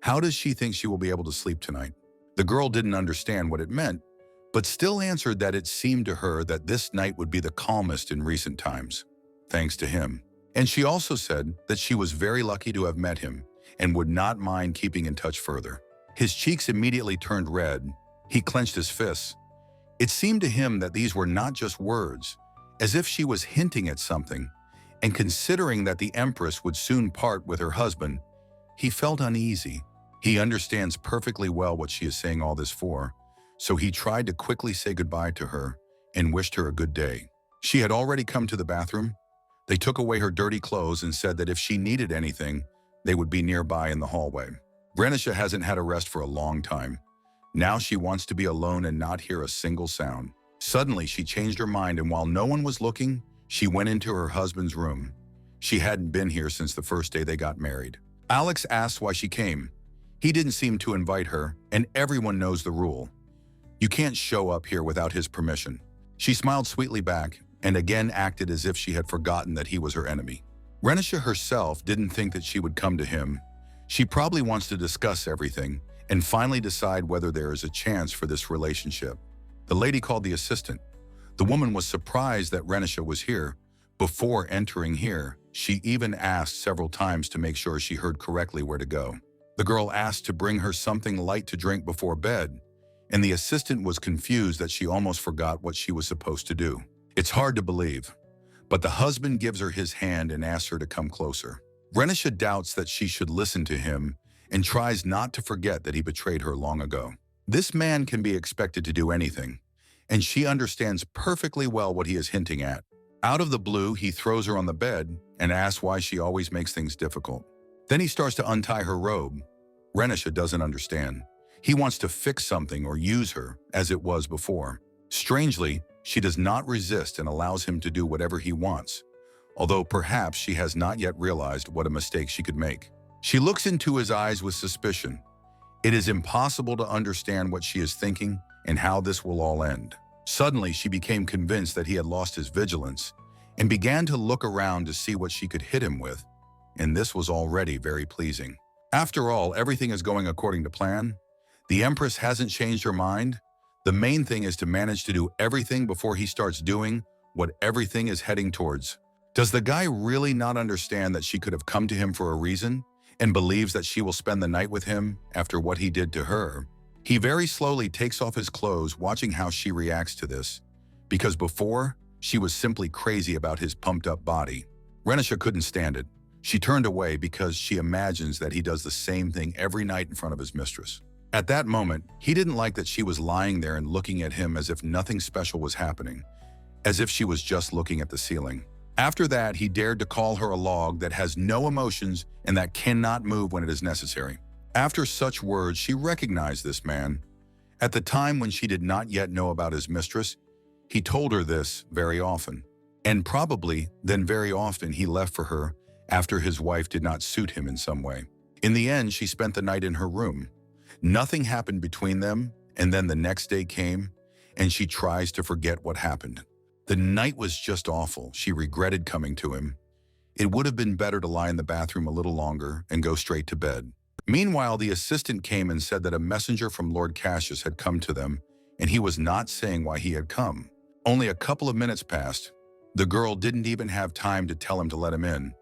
Speaker 1: How does she think she will be able to sleep tonight? The girl didn't understand what it meant, but still answered that it seemed to her that this night would be the calmest in recent times, thanks to him. And she also said that she was very lucky to have met him and would not mind keeping in touch further. His cheeks immediately turned red. He clenched his fists. It seemed to him that these were not just words, as if she was hinting at something, and considering that the Empress would soon part with her husband, he felt uneasy. He understands perfectly well what she is saying all this for, so he tried to quickly say goodbye to her and wished her a good day. She had already come to the bathroom. They took away her dirty clothes and said that if she needed anything, they would be nearby in the hallway. Renisha hasn't had a rest for a long time. Now she wants to be alone and not hear a single sound. Suddenly, she changed her mind, and while no one was looking, she went into her husband's room. She hadn't been here since the first day they got married. Alex asked why she came. He didn't seem to invite her, and everyone knows the rule. You can't show up here without his permission. She smiled sweetly back and again acted as if she had forgotten that he was her enemy. Renisha herself didn't think that she would come to him. She probably wants to discuss everything and finally decide whether there is a chance for this relationship. The lady called the assistant. The woman was surprised that Renisha was here. Before entering here, she even asked several times to make sure she heard correctly where to go. The girl asked to bring her something light to drink before bed, and the assistant was confused that she almost forgot what she was supposed to do. It's hard to believe, but the husband gives her his hand and asks her to come closer. Renisha doubts that she should listen to him and tries not to forget that he betrayed her long ago. This man can be expected to do anything, and she understands perfectly well what he is hinting at. Out of the blue, he throws her on the bed and asks why she always makes things difficult. Then he starts to untie her robe. Renisha doesn't understand. He wants to fix something or use her as it was before. Strangely, she does not resist and allows him to do whatever he wants, although perhaps she has not yet realized what a mistake she could make. She looks into his eyes with suspicion. It is impossible to understand what she is thinking and how this will all end. Suddenly, she became convinced that he had lost his vigilance and began to look around to see what she could hit him with, and this was already very pleasing. After all, everything is going according to plan. The Empress hasn't changed her mind. The main thing is to manage to do everything before he starts doing what everything is heading towards. Does the guy really not understand that she could have come to him for a reason and believes that she will spend the night with him after what he did to her? He very slowly takes off his clothes, watching how she reacts to this, because before, she was simply crazy about his pumped-up body. Renisha couldn't stand it. She turned away because she imagines that he does the same thing every night in front of his mistress. At that moment, he didn't like that she was lying there and looking at him as if nothing special was happening, as if she was just looking at the ceiling. After that, he dared to call her a log that has no emotions and that cannot move when it is necessary. After such words, she recognized this man. At the time when she did not yet know about his mistress, he told her this very often. And probably then very often he left for her after his wife did not suit him in some way. In the end, she spent the night in her room. Nothing happened between them, and then the next day came, and she tries to forget what happened. The night was just awful. She regretted coming to him. It would have been better to lie in the bathroom a little longer and go straight to bed. Meanwhile, the assistant came and said that a messenger from Lord Cassius had come to them, and he was not saying why he had come. Only a couple of minutes passed. The girl didn't even have time to tell him to let him in,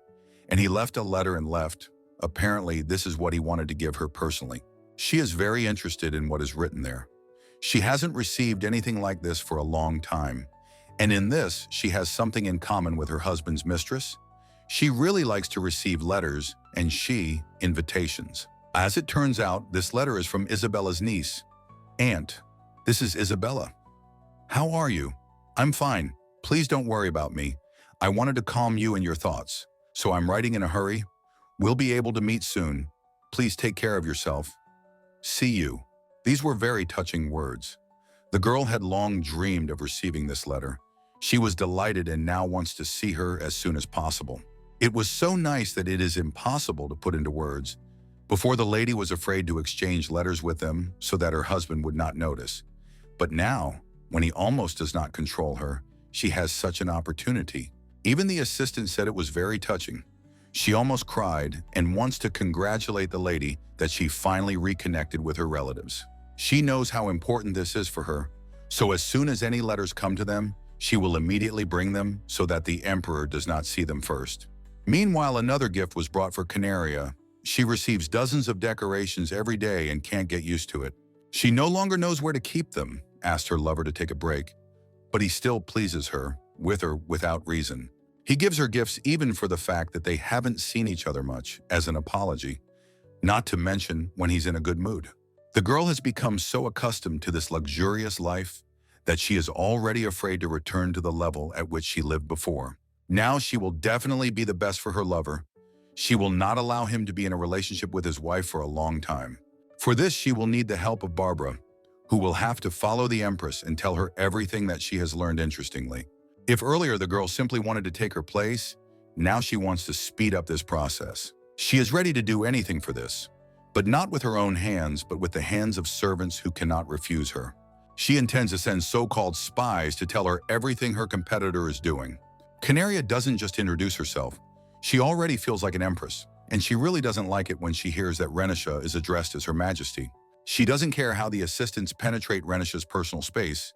Speaker 1: and he left a letter and left. Apparently, this is what he wanted to give her personally. She is very interested in what is written there. She hasn't received anything like this for a long time, and in this, she has something in common with her husband's mistress. She really likes to receive letters, and she, invitations. As it turns out, this letter is from Isabella's niece. Aunt, this is Isabella. How are you? I'm fine. Please don't worry about me. I wanted to calm you in your thoughts, so I'm writing in a hurry. We'll be able to meet soon. Please take care of yourself. See you. These were very touching words. The girl had long dreamed of receiving this letter. She was delighted and now wants to see her as soon as possible. It was so nice that it is impossible to put into words. Before, the lady was afraid to exchange letters with them so that her husband would not notice. But now, when he almost does not control her, she has such an opportunity. Even the assistant said it was very touching. She almost cried and wants to congratulate the lady that she finally reconnected with her relatives. She knows how important this is for her, so as soon as any letters come to them, she will immediately bring them so that the emperor does not see them first. Meanwhile, another gift was brought for Canary. She receives dozens of decorations every day and can't get used to it. She no longer knows where to keep them, asked her lover to take a break, but he still pleases her, with or without reason. He gives her gifts even for the fact that they haven't seen each other much, as an apology, not to mention when he's in a good mood. The girl has become so accustomed to this luxurious life that she is already afraid to return to the level at which she lived before. Now she will definitely be the best for her lover. She will not allow him to be in a relationship with his wife for a long time. For this, she will need the help of Barbara, who will have to follow the empress and tell her everything that she has learned interestingly. If earlier the girl simply wanted to take her place, now she wants to speed up this process. She is ready to do anything for this, but not with her own hands, but with the hands of servants who cannot refuse her. She intends to send so-called spies to tell her everything her competitor is doing. Canary doesn't just introduce herself. She already feels like an empress, and she really doesn't like it when she hears that Renisha is addressed as Her Majesty. She doesn't care how the assistants penetrate Renisha's personal space.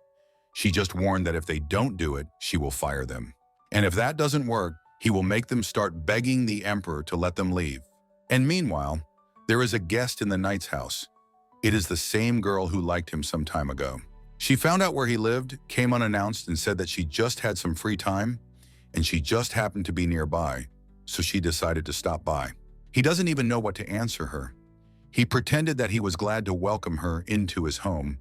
Speaker 1: She just warned that if they don't do it, she will fire them. And if that doesn't work, he will make them start begging the emperor to let them leave. And meanwhile, there is a guest in the knight's house. It is the same girl who liked him some time ago. She found out where he lived, came unannounced, and said that she just had some free time, and she just happened to be nearby, so she decided to stop by. He doesn't even know what to answer her. He pretended that he was glad to welcome her into his home,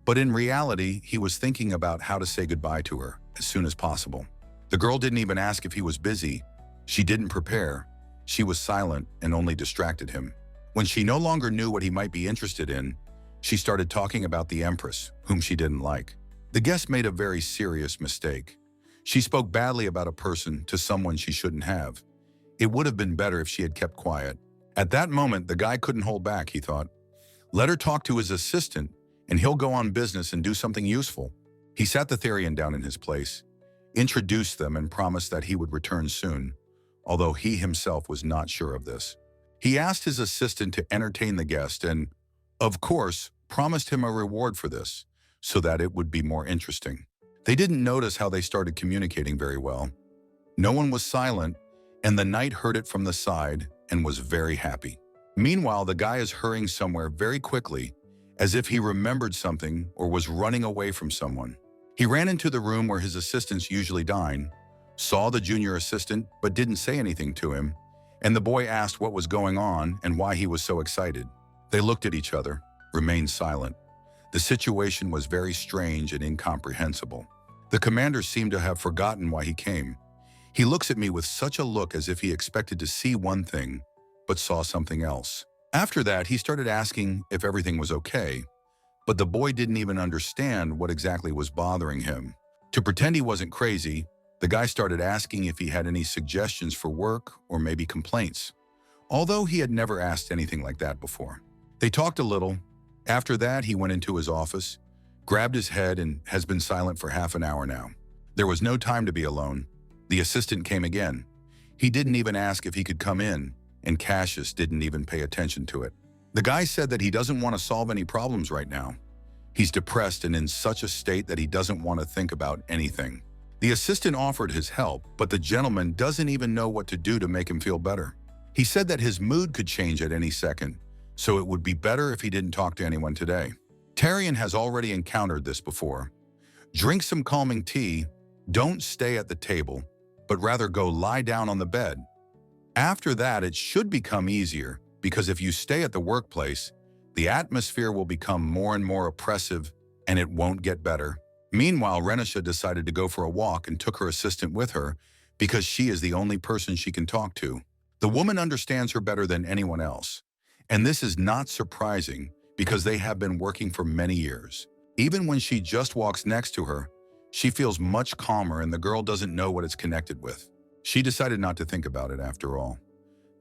Speaker 1: but in reality, he was thinking about how to say goodbye to her as soon as possible. The girl didn't even ask if he was busy. She didn't prepare. She was silent and only distracted him. When she no longer knew what he might be interested in, she started talking about the empress, whom she didn't like. The guest made a very serious mistake. She spoke badly about a person to someone she shouldn't have. It would have been better if she had kept quiet. At that moment, the guy couldn't hold back, he thought. Let her talk to his assistant, and he'll go on business and do something useful. He sat the Therian down in his place, introduced them, and promised that he would return soon, although he himself was not sure of this. He asked his assistant to entertain the guest and, of course, promised him a reward for this, so that it would be more interesting. They didn't notice how they started communicating very well. No one was silent, and the knight heard it from the side and was very happy. Meanwhile, the guy is hurrying somewhere very quickly, as if he remembered something or was running away from someone. He ran into the room where his assistants usually dine, saw the junior assistant but didn't say anything to him, and the boy asked what was going on and why he was so excited. They looked at each other, remained silent. The situation was very strange and incomprehensible. The commander seemed to have forgotten why he came. He looks at me with such a look as if he expected to see one thing, but saw something else. After that, he started asking if everything was okay, but the boy didn't even understand what exactly was bothering him. To pretend he wasn't crazy, the guy started asking if he had any suggestions for work or maybe complaints, although he had never asked anything like that before. They talked a little. After that, he went into his office, grabbed his head, and has been silent for half an hour now. There was no time to be alone. The assistant came again. He didn't even ask if he could come in, and Cassius didn't even pay attention to it. The guy said that he doesn't want to solve any problems right now. He's depressed and in such a state that he doesn't want to think about anything. The assistant offered his help, but the gentleman doesn't even know what to do to make him feel better. He said that his mood could change at any second, so it would be better if he didn't talk to anyone today. Tyrion has already encountered this before. Drink some calming tea, don't stay at the table, but rather go lie down on the bed. After that, it should become easier, because if you stay at the workplace, the atmosphere will become more and more oppressive, and it won't get better. Meanwhile, Renisha decided to go for a walk and took her assistant with her because she is the only person she can talk to. The woman understands her better than anyone else, and this is not surprising because they have been working for many years. Even when she just walks next to her, she feels much calmer and the girl doesn't know what it's connected with. She decided not to think about it after all.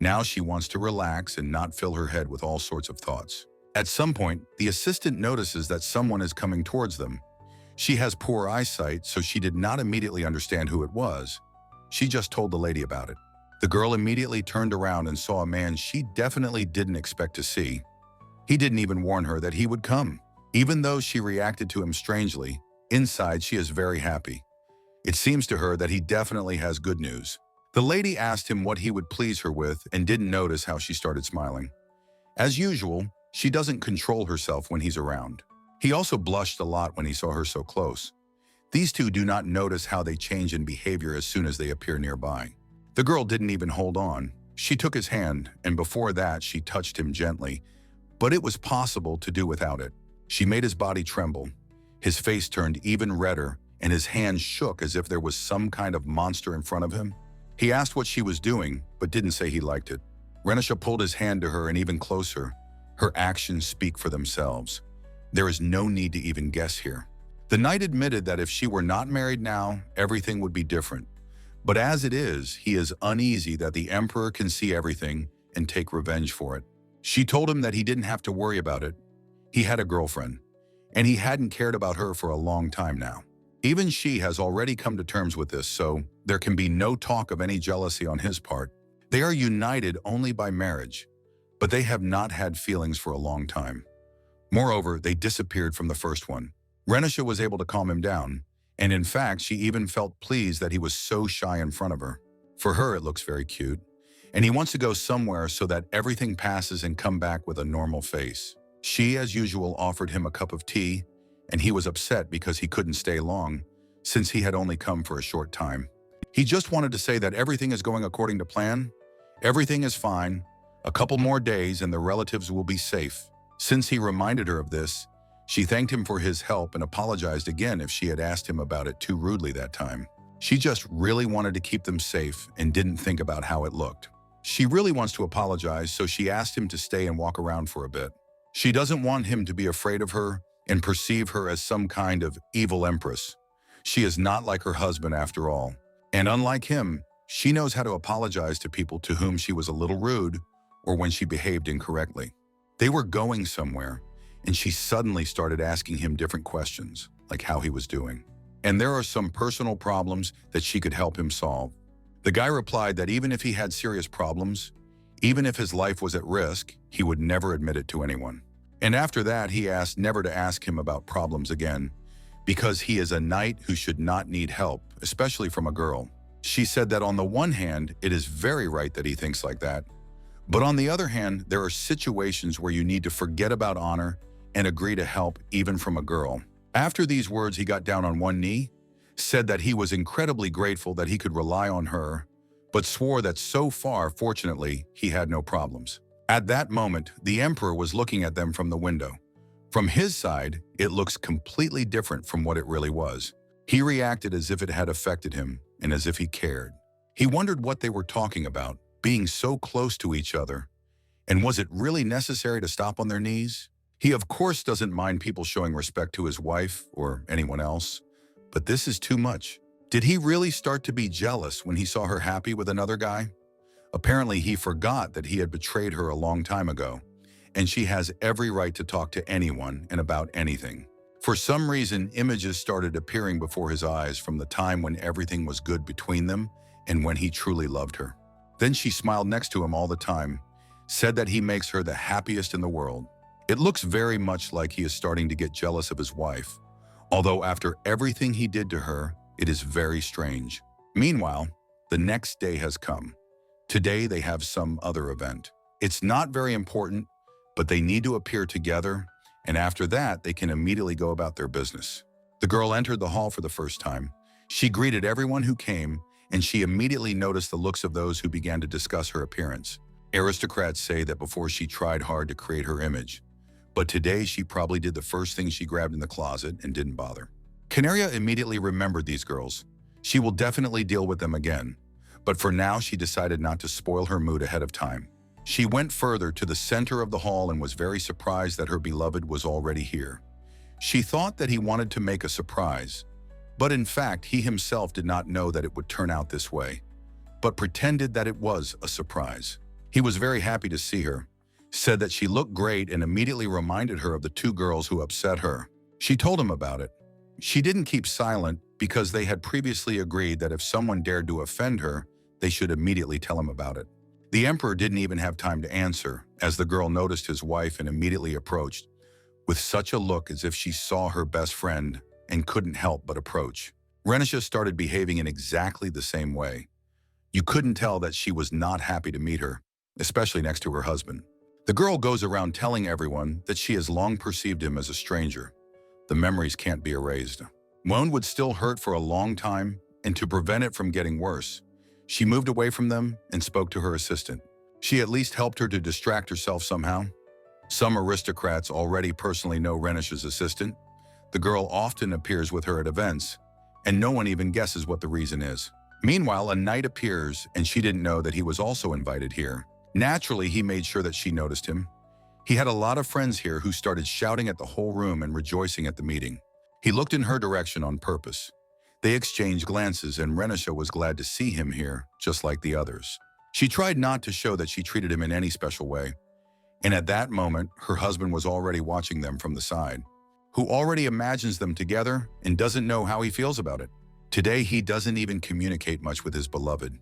Speaker 1: Now she wants to relax and not fill her head with all sorts of thoughts. At some point, the assistant notices that someone is coming towards them. She has poor eyesight, so she did not immediately understand who it was. She just told the lady about it. The girl immediately turned around and saw a man she definitely didn't expect to see. He didn't even warn her that he would come. Even though she reacted to him strangely, inside she is very happy. It seems to her that he definitely has good news. The lady asked him what he would please her with and didn't notice how she started smiling. As usual, she doesn't control herself when he's around. He also blushed a lot when he saw her so close. These two do not notice how they change in behavior as soon as they appear nearby. The girl didn't even hold on. She took his hand, and before that she touched him gently, but it was possible to do without it. She made his body tremble. His face turned even redder, and his hands shook as if there was some kind of monster in front of him. He asked what she was doing, but didn't say he liked it. Renisha pulled his hand to her and even closer. Her actions speak for themselves. There is no need to even guess here. The knight admitted that if she were not married now, everything would be different. But as it is, he is uneasy that the emperor can see everything and take revenge for it. She told him that he didn't have to worry about it. He had a girlfriend, and he hadn't cared about her for a long time now. Even she has already come to terms with this, so there can be no talk of any jealousy on his part. They are united only by marriage, but they have not had feelings for a long time. Moreover, they disappeared from the first one. Renisha was able to calm him down, and in fact, she even felt pleased that he was so shy in front of her. For her, it looks very cute, and he wants to go somewhere so that everything passes and come back with a normal face. She, as usual, offered him a cup of tea, and he was upset because he couldn't stay long, since he had only come for a short time. He just wanted to say that everything is going according to plan. Everything is fine. A couple more days and the relatives will be safe. Since he reminded her of this, she thanked him for his help and apologized again if she had asked him about it too rudely that time. She just really wanted to keep them safe and didn't think about how it looked. She really wants to apologize, so she asked him to stay and walk around for a bit. She doesn't want him to be afraid of her and perceive her as some kind of evil empress. She is not like her husband after all. And unlike him, she knows how to apologize to people to whom she was a little rude or when she behaved incorrectly. They were going somewhere, and she suddenly started asking him different questions, like how he was doing. And there are some personal problems that she could help him solve. The guy replied that even if he had serious problems, even if his life was at risk, he would never admit it to anyone. And after that, he asked never to ask him about problems again, because he is a knight who should not need help, especially from a girl. She said that on the one hand, it is very right that he thinks like that, but on the other hand, there are situations where you need to forget about honor and agree to help even from a girl. After these words, he got down on one knee, said that he was incredibly grateful that he could rely on her, but swore that so far, fortunately, he had no problems. At that moment, the emperor was looking at them from the window. From his side, it looks completely different from what it really was. He reacted as if it had affected him and as if he cared. He wondered what they were talking about, being so close to each other. And was it really necessary to stop on their knees? He of course doesn't mind people showing respect to his wife or anyone else, but this is too much. Did he really start to be jealous when he saw her happy with another guy? Apparently he forgot that he had betrayed her a long time ago, and she has every right to talk to anyone and about anything. For some reason, images started appearing before his eyes from the time when everything was good between them and when he truly loved her. Then she smiled next to him all the time, said that he makes her the happiest in the world. It looks very much like he is starting to get jealous of his wife, although after everything he did to her, It is very strange. Meanwhile, the next day has come. Today they have some other event. It's not very important, but they need to appear together, and after that they can immediately go about their business. The girl entered the hall for the first time. She greeted everyone who came, and she immediately noticed the looks of those who began to discuss her appearance. Aristocrats say that before she tried hard to create her image, but today she probably did the first thing she grabbed in the closet and didn't bother. Canary immediately remembered these girls. She will definitely deal with them again, but for now she decided not to spoil her mood ahead of time. She went further to the center of the hall and was very surprised that her beloved was already here. She thought that he wanted to make a surprise, but in fact he himself did not know that it would turn out this way, but pretended that it was a surprise. He was very happy to see her, said that she looked great, and immediately reminded her of the two girls who upset her. She told him about it. She didn't keep silent because they had previously agreed that if someone dared to offend her, they should immediately tell him about it. The emperor didn't even have time to answer, as the girl noticed his wife and immediately approached, with such a look as if she saw her best friend and couldn't help but approach. Renisha started behaving in exactly the same way. You couldn't tell that she was not happy to meet her, especially next to her husband. The girl goes around telling everyone that she has long perceived him as a stranger. The memories can't be erased. Wound would still hurt for a long time, and to prevent it from getting worse, she moved away from them and spoke to her assistant. She at least helped her to distract herself somehow. Some aristocrats already personally know Renisha's assistant. The girl often appears with her at events, and no one even guesses what the reason is. Meanwhile, a knight appears, and she didn't know that he was also invited here. Naturally, he made sure that she noticed him. He had a lot of friends here who started shouting at the whole room and rejoicing at the meeting. He looked in her direction on purpose. They exchanged glances, and Renisha was glad to see him here, just like the others. She tried not to show that she treated him in any special way. And at that moment, her husband was already watching them from the side, who already imagines them together and doesn't know how he feels about it. Today, he doesn't even communicate much with his beloved.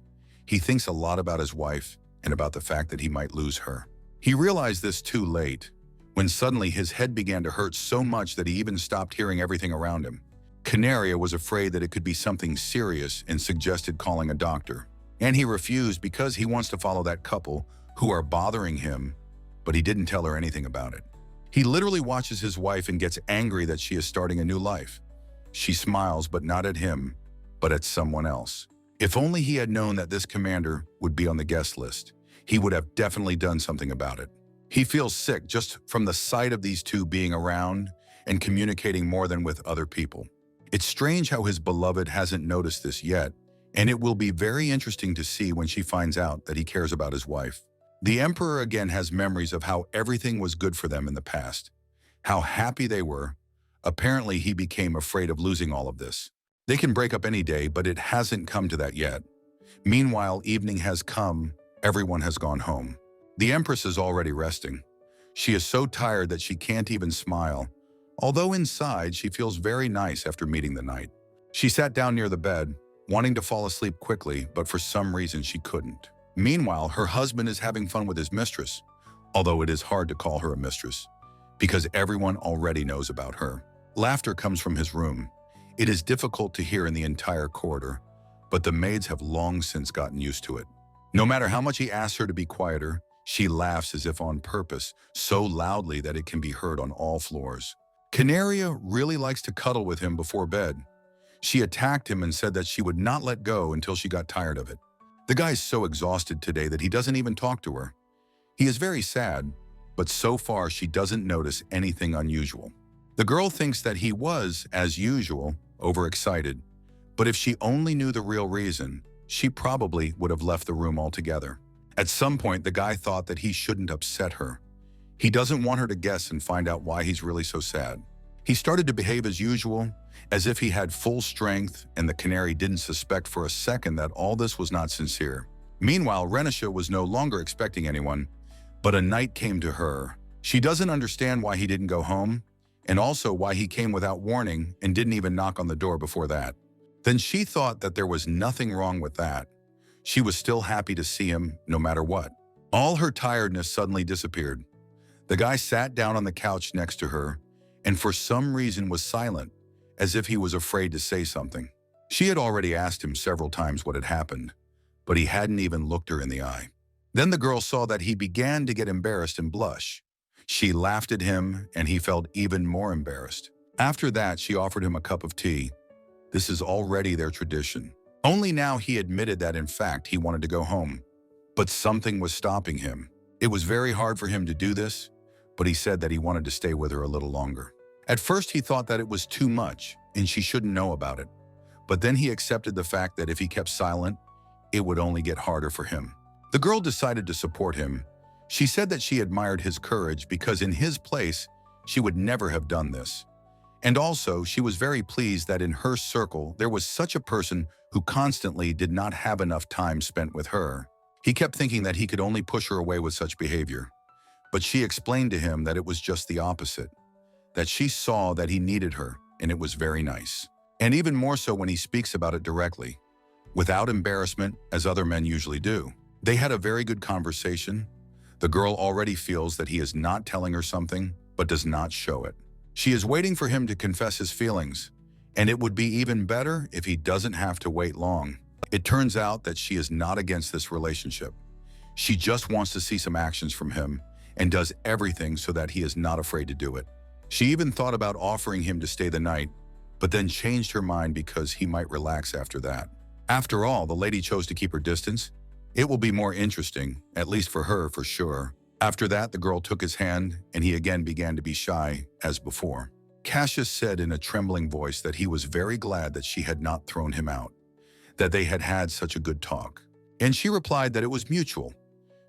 Speaker 1: He thinks a lot about his wife and about the fact that he might lose her. He realized this too late, when suddenly his head began to hurt so much that he even stopped hearing everything around him. Canary was afraid that it could be something serious and suggested calling a doctor. And he refused because he wants to follow that couple who are bothering him, but he didn't tell her anything about it. He literally watches his wife and gets angry that she is starting a new life. She smiles, but not at him, but at someone else. If only he had known that this commander would be on the guest list, he would have definitely done something about it. He feels sick just from the sight of these two being around and communicating more than with other people. It's strange how his beloved hasn't noticed this yet, and it will be very interesting to see when she finds out that he cares about his wife. The emperor again has memories of how everything was good for them in the past, how happy they were. Apparently, he became afraid of losing all of this. They can break up any day, but it hasn't come to that yet. Meanwhile, evening has come. Everyone has gone home. The empress is already resting. She is so tired that she can't even smile, although inside she feels very nice after meeting the knight. She sat down near the bed, wanting to fall asleep quickly, but for some reason she couldn't. Meanwhile, her husband is having fun with his mistress, although it is hard to call her a mistress, because everyone already knows about her. Laughter comes from his room. It is difficult to hear in the entire corridor, but the maids have long since gotten used to it. No matter how much he asks her to be quieter, she laughs as if on purpose, so loudly that it can be heard on all floors. Canary really likes to cuddle with him before bed. She attacked him and said that she would not let go until she got tired of it. The guy's so exhausted today that he doesn't even talk to her. He is very sad, but so far she doesn't notice anything unusual. The girl thinks that he was, as usual, overexcited, but if she only knew the real reason, she probably would have left the room altogether. At some point, the guy thought that he shouldn't upset her. He doesn't want her to guess and find out why he's really so sad. He started to behave as usual, as if he had full strength, and the Canary didn't suspect for a second that all this was not sincere. Meanwhile, Renisha was no longer expecting anyone, but a knight came to her. She doesn't understand why he didn't go home, and also why he came without warning and didn't even knock on the door before that. Then she thought that there was nothing wrong with that. She was still happy to see him no matter what. All her tiredness suddenly disappeared. The guy sat down on the couch next to her and for some reason was silent, as if he was afraid to say something. She had already asked him several times what had happened, but he hadn't even looked her in the eye. Then the girl saw that he began to get embarrassed and blush. She laughed at him, and he felt even more embarrassed. After that, she offered him a cup of tea. This is already their tradition. Only now he admitted that in fact he wanted to go home. But something was stopping him. It was very hard for him to do this, but he said that he wanted to stay with her a little longer. At first he thought that it was too much and she shouldn't know about it. But then he accepted the fact that if he kept silent, it would only get harder for him. The girl decided to support him. She said that she admired his courage because in his place, she would never have done this. And also, she was very pleased that in her circle, there was such a person who constantly did not have enough time spent with her. He kept thinking that he could only push her away with such behavior. But she explained to him that it was just the opposite, that she saw that he needed her, and it was very nice. And even more so when he speaks about it directly, without embarrassment, as other men usually do. They had a very good conversation. The girl already feels that he is not telling her something, but does not show it. She is waiting for him to confess his feelings, and it would be even better if he doesn't have to wait long. It turns out that she is not against this relationship. She just wants to see some actions from him and does everything so that he is not afraid to do it. She even thought about offering him to stay the night, but then changed her mind because he might relax after that. After all, the lady chose to keep her distance. It will be more interesting, at least for her for sure. After that, the girl took his hand and he again began to be shy as before. Cassius said in a trembling voice that he was very glad that she had not thrown him out, that they had had such a good talk. And she replied that it was mutual.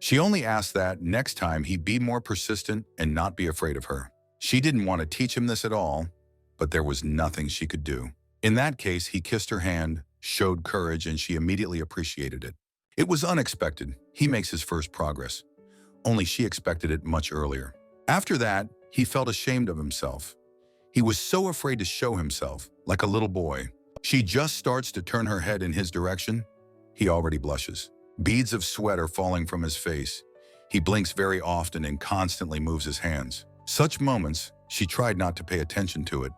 Speaker 1: She only asked that next time he be more persistent and not be afraid of her. She didn't want to teach him this at all, but there was nothing she could do. In that case, he kissed her hand, showed courage, and she immediately appreciated it. It was unexpected. He makes his first progress. Only she expected it much earlier. After that, he felt ashamed of himself. He was so afraid to show himself, like a little boy. She just starts to turn her head in his direction. He already blushes. Beads of sweat are falling from his face. He blinks very often and constantly moves his hands. Such moments, she tried not to pay attention to it,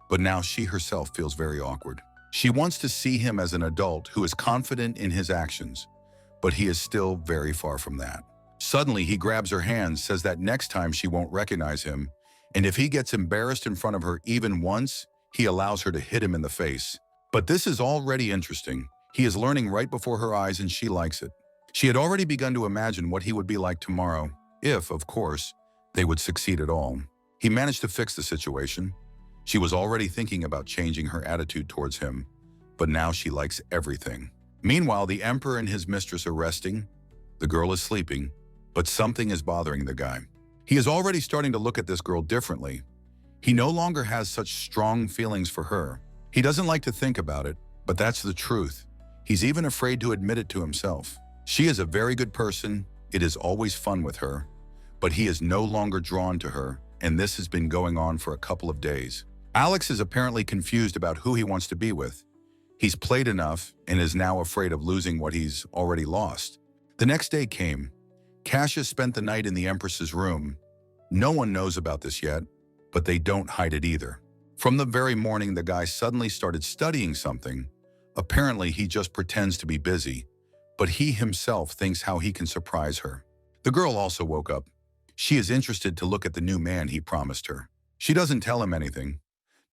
Speaker 1: but now she herself feels very awkward. She wants to see him as an adult who is confident in his actions, but he is still very far from that. Suddenly, he grabs her hand, says that next time she won't recognize him, and if he gets embarrassed in front of her even once, he allows her to hit him in the face. But this is already interesting. He is learning right before her eyes and she likes it. She had already begun to imagine what he would be like tomorrow, if, of course, they would succeed at all. He managed to fix the situation. She was already thinking about changing her attitude towards him, but now she likes everything. Meanwhile, the emperor and his mistress are resting. The girl is sleeping, but something is bothering the guy. He is already starting to look at this girl differently. He no longer has such strong feelings for her. He doesn't like to think about it, but that's the truth. He's even afraid to admit it to himself. She is a very good person. It is always fun with her, but he is no longer drawn to her, and this has been going on for a couple of days. Alex is apparently confused about who he wants to be with. He's played enough and is now afraid of losing what he's already lost. The next day came. Cassius spent the night in the Empress's room. No one knows about this yet, but they don't hide it either. From the very morning, the guy suddenly started studying something. Apparently, he just pretends to be busy, but he himself thinks how he can surprise her. The girl also woke up. She is interested to look at the new man he promised her. She doesn't tell him anything,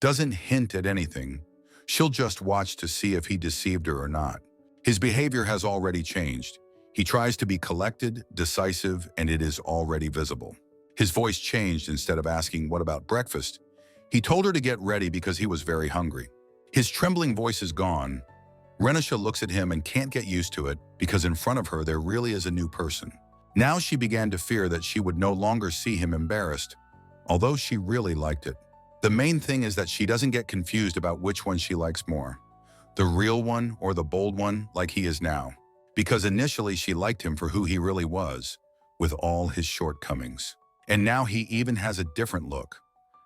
Speaker 1: doesn't hint at anything. She'll just watch to see if he deceived her or not. His behavior has already changed. He tries to be collected, decisive, and it is already visible. His voice changed. Instead of asking, "What about breakfast?" he told her to get ready because he was very hungry. His trembling voice is gone. Renisha looks at him and can't get used to it because in front of her there really is a new person. Now she began to fear that she would no longer see him embarrassed, although she really liked it. The main thing is that she doesn't get confused about which one she likes more, the real one or the bold one like he is now, because initially she liked him for who he really was, with all his shortcomings. And now he even has a different look.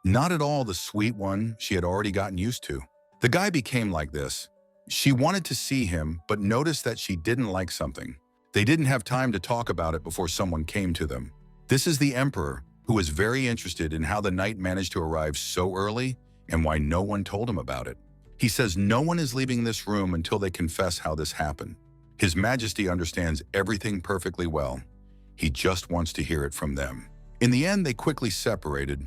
Speaker 1: Not at all the sweet one she had already gotten used to. The guy became like this. She wanted to see him, but noticed that she didn't like something. They didn't have time to talk about it before someone came to them. This is the Emperor, who was very interested in how the knight managed to arrive so early and why no one told him about it. He says no one is leaving this room until they confess how this happened. His Majesty understands everything perfectly well. He just wants to hear it from them. In the end, they quickly separated.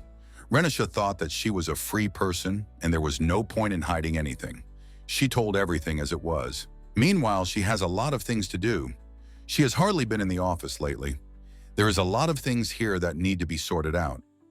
Speaker 1: Renisha thought that she was a free person and there was no point in hiding anything. She told everything as it was. Meanwhile, she has a lot of things to do. She has hardly been in the office lately. There is a lot of things here that need to be sorted out.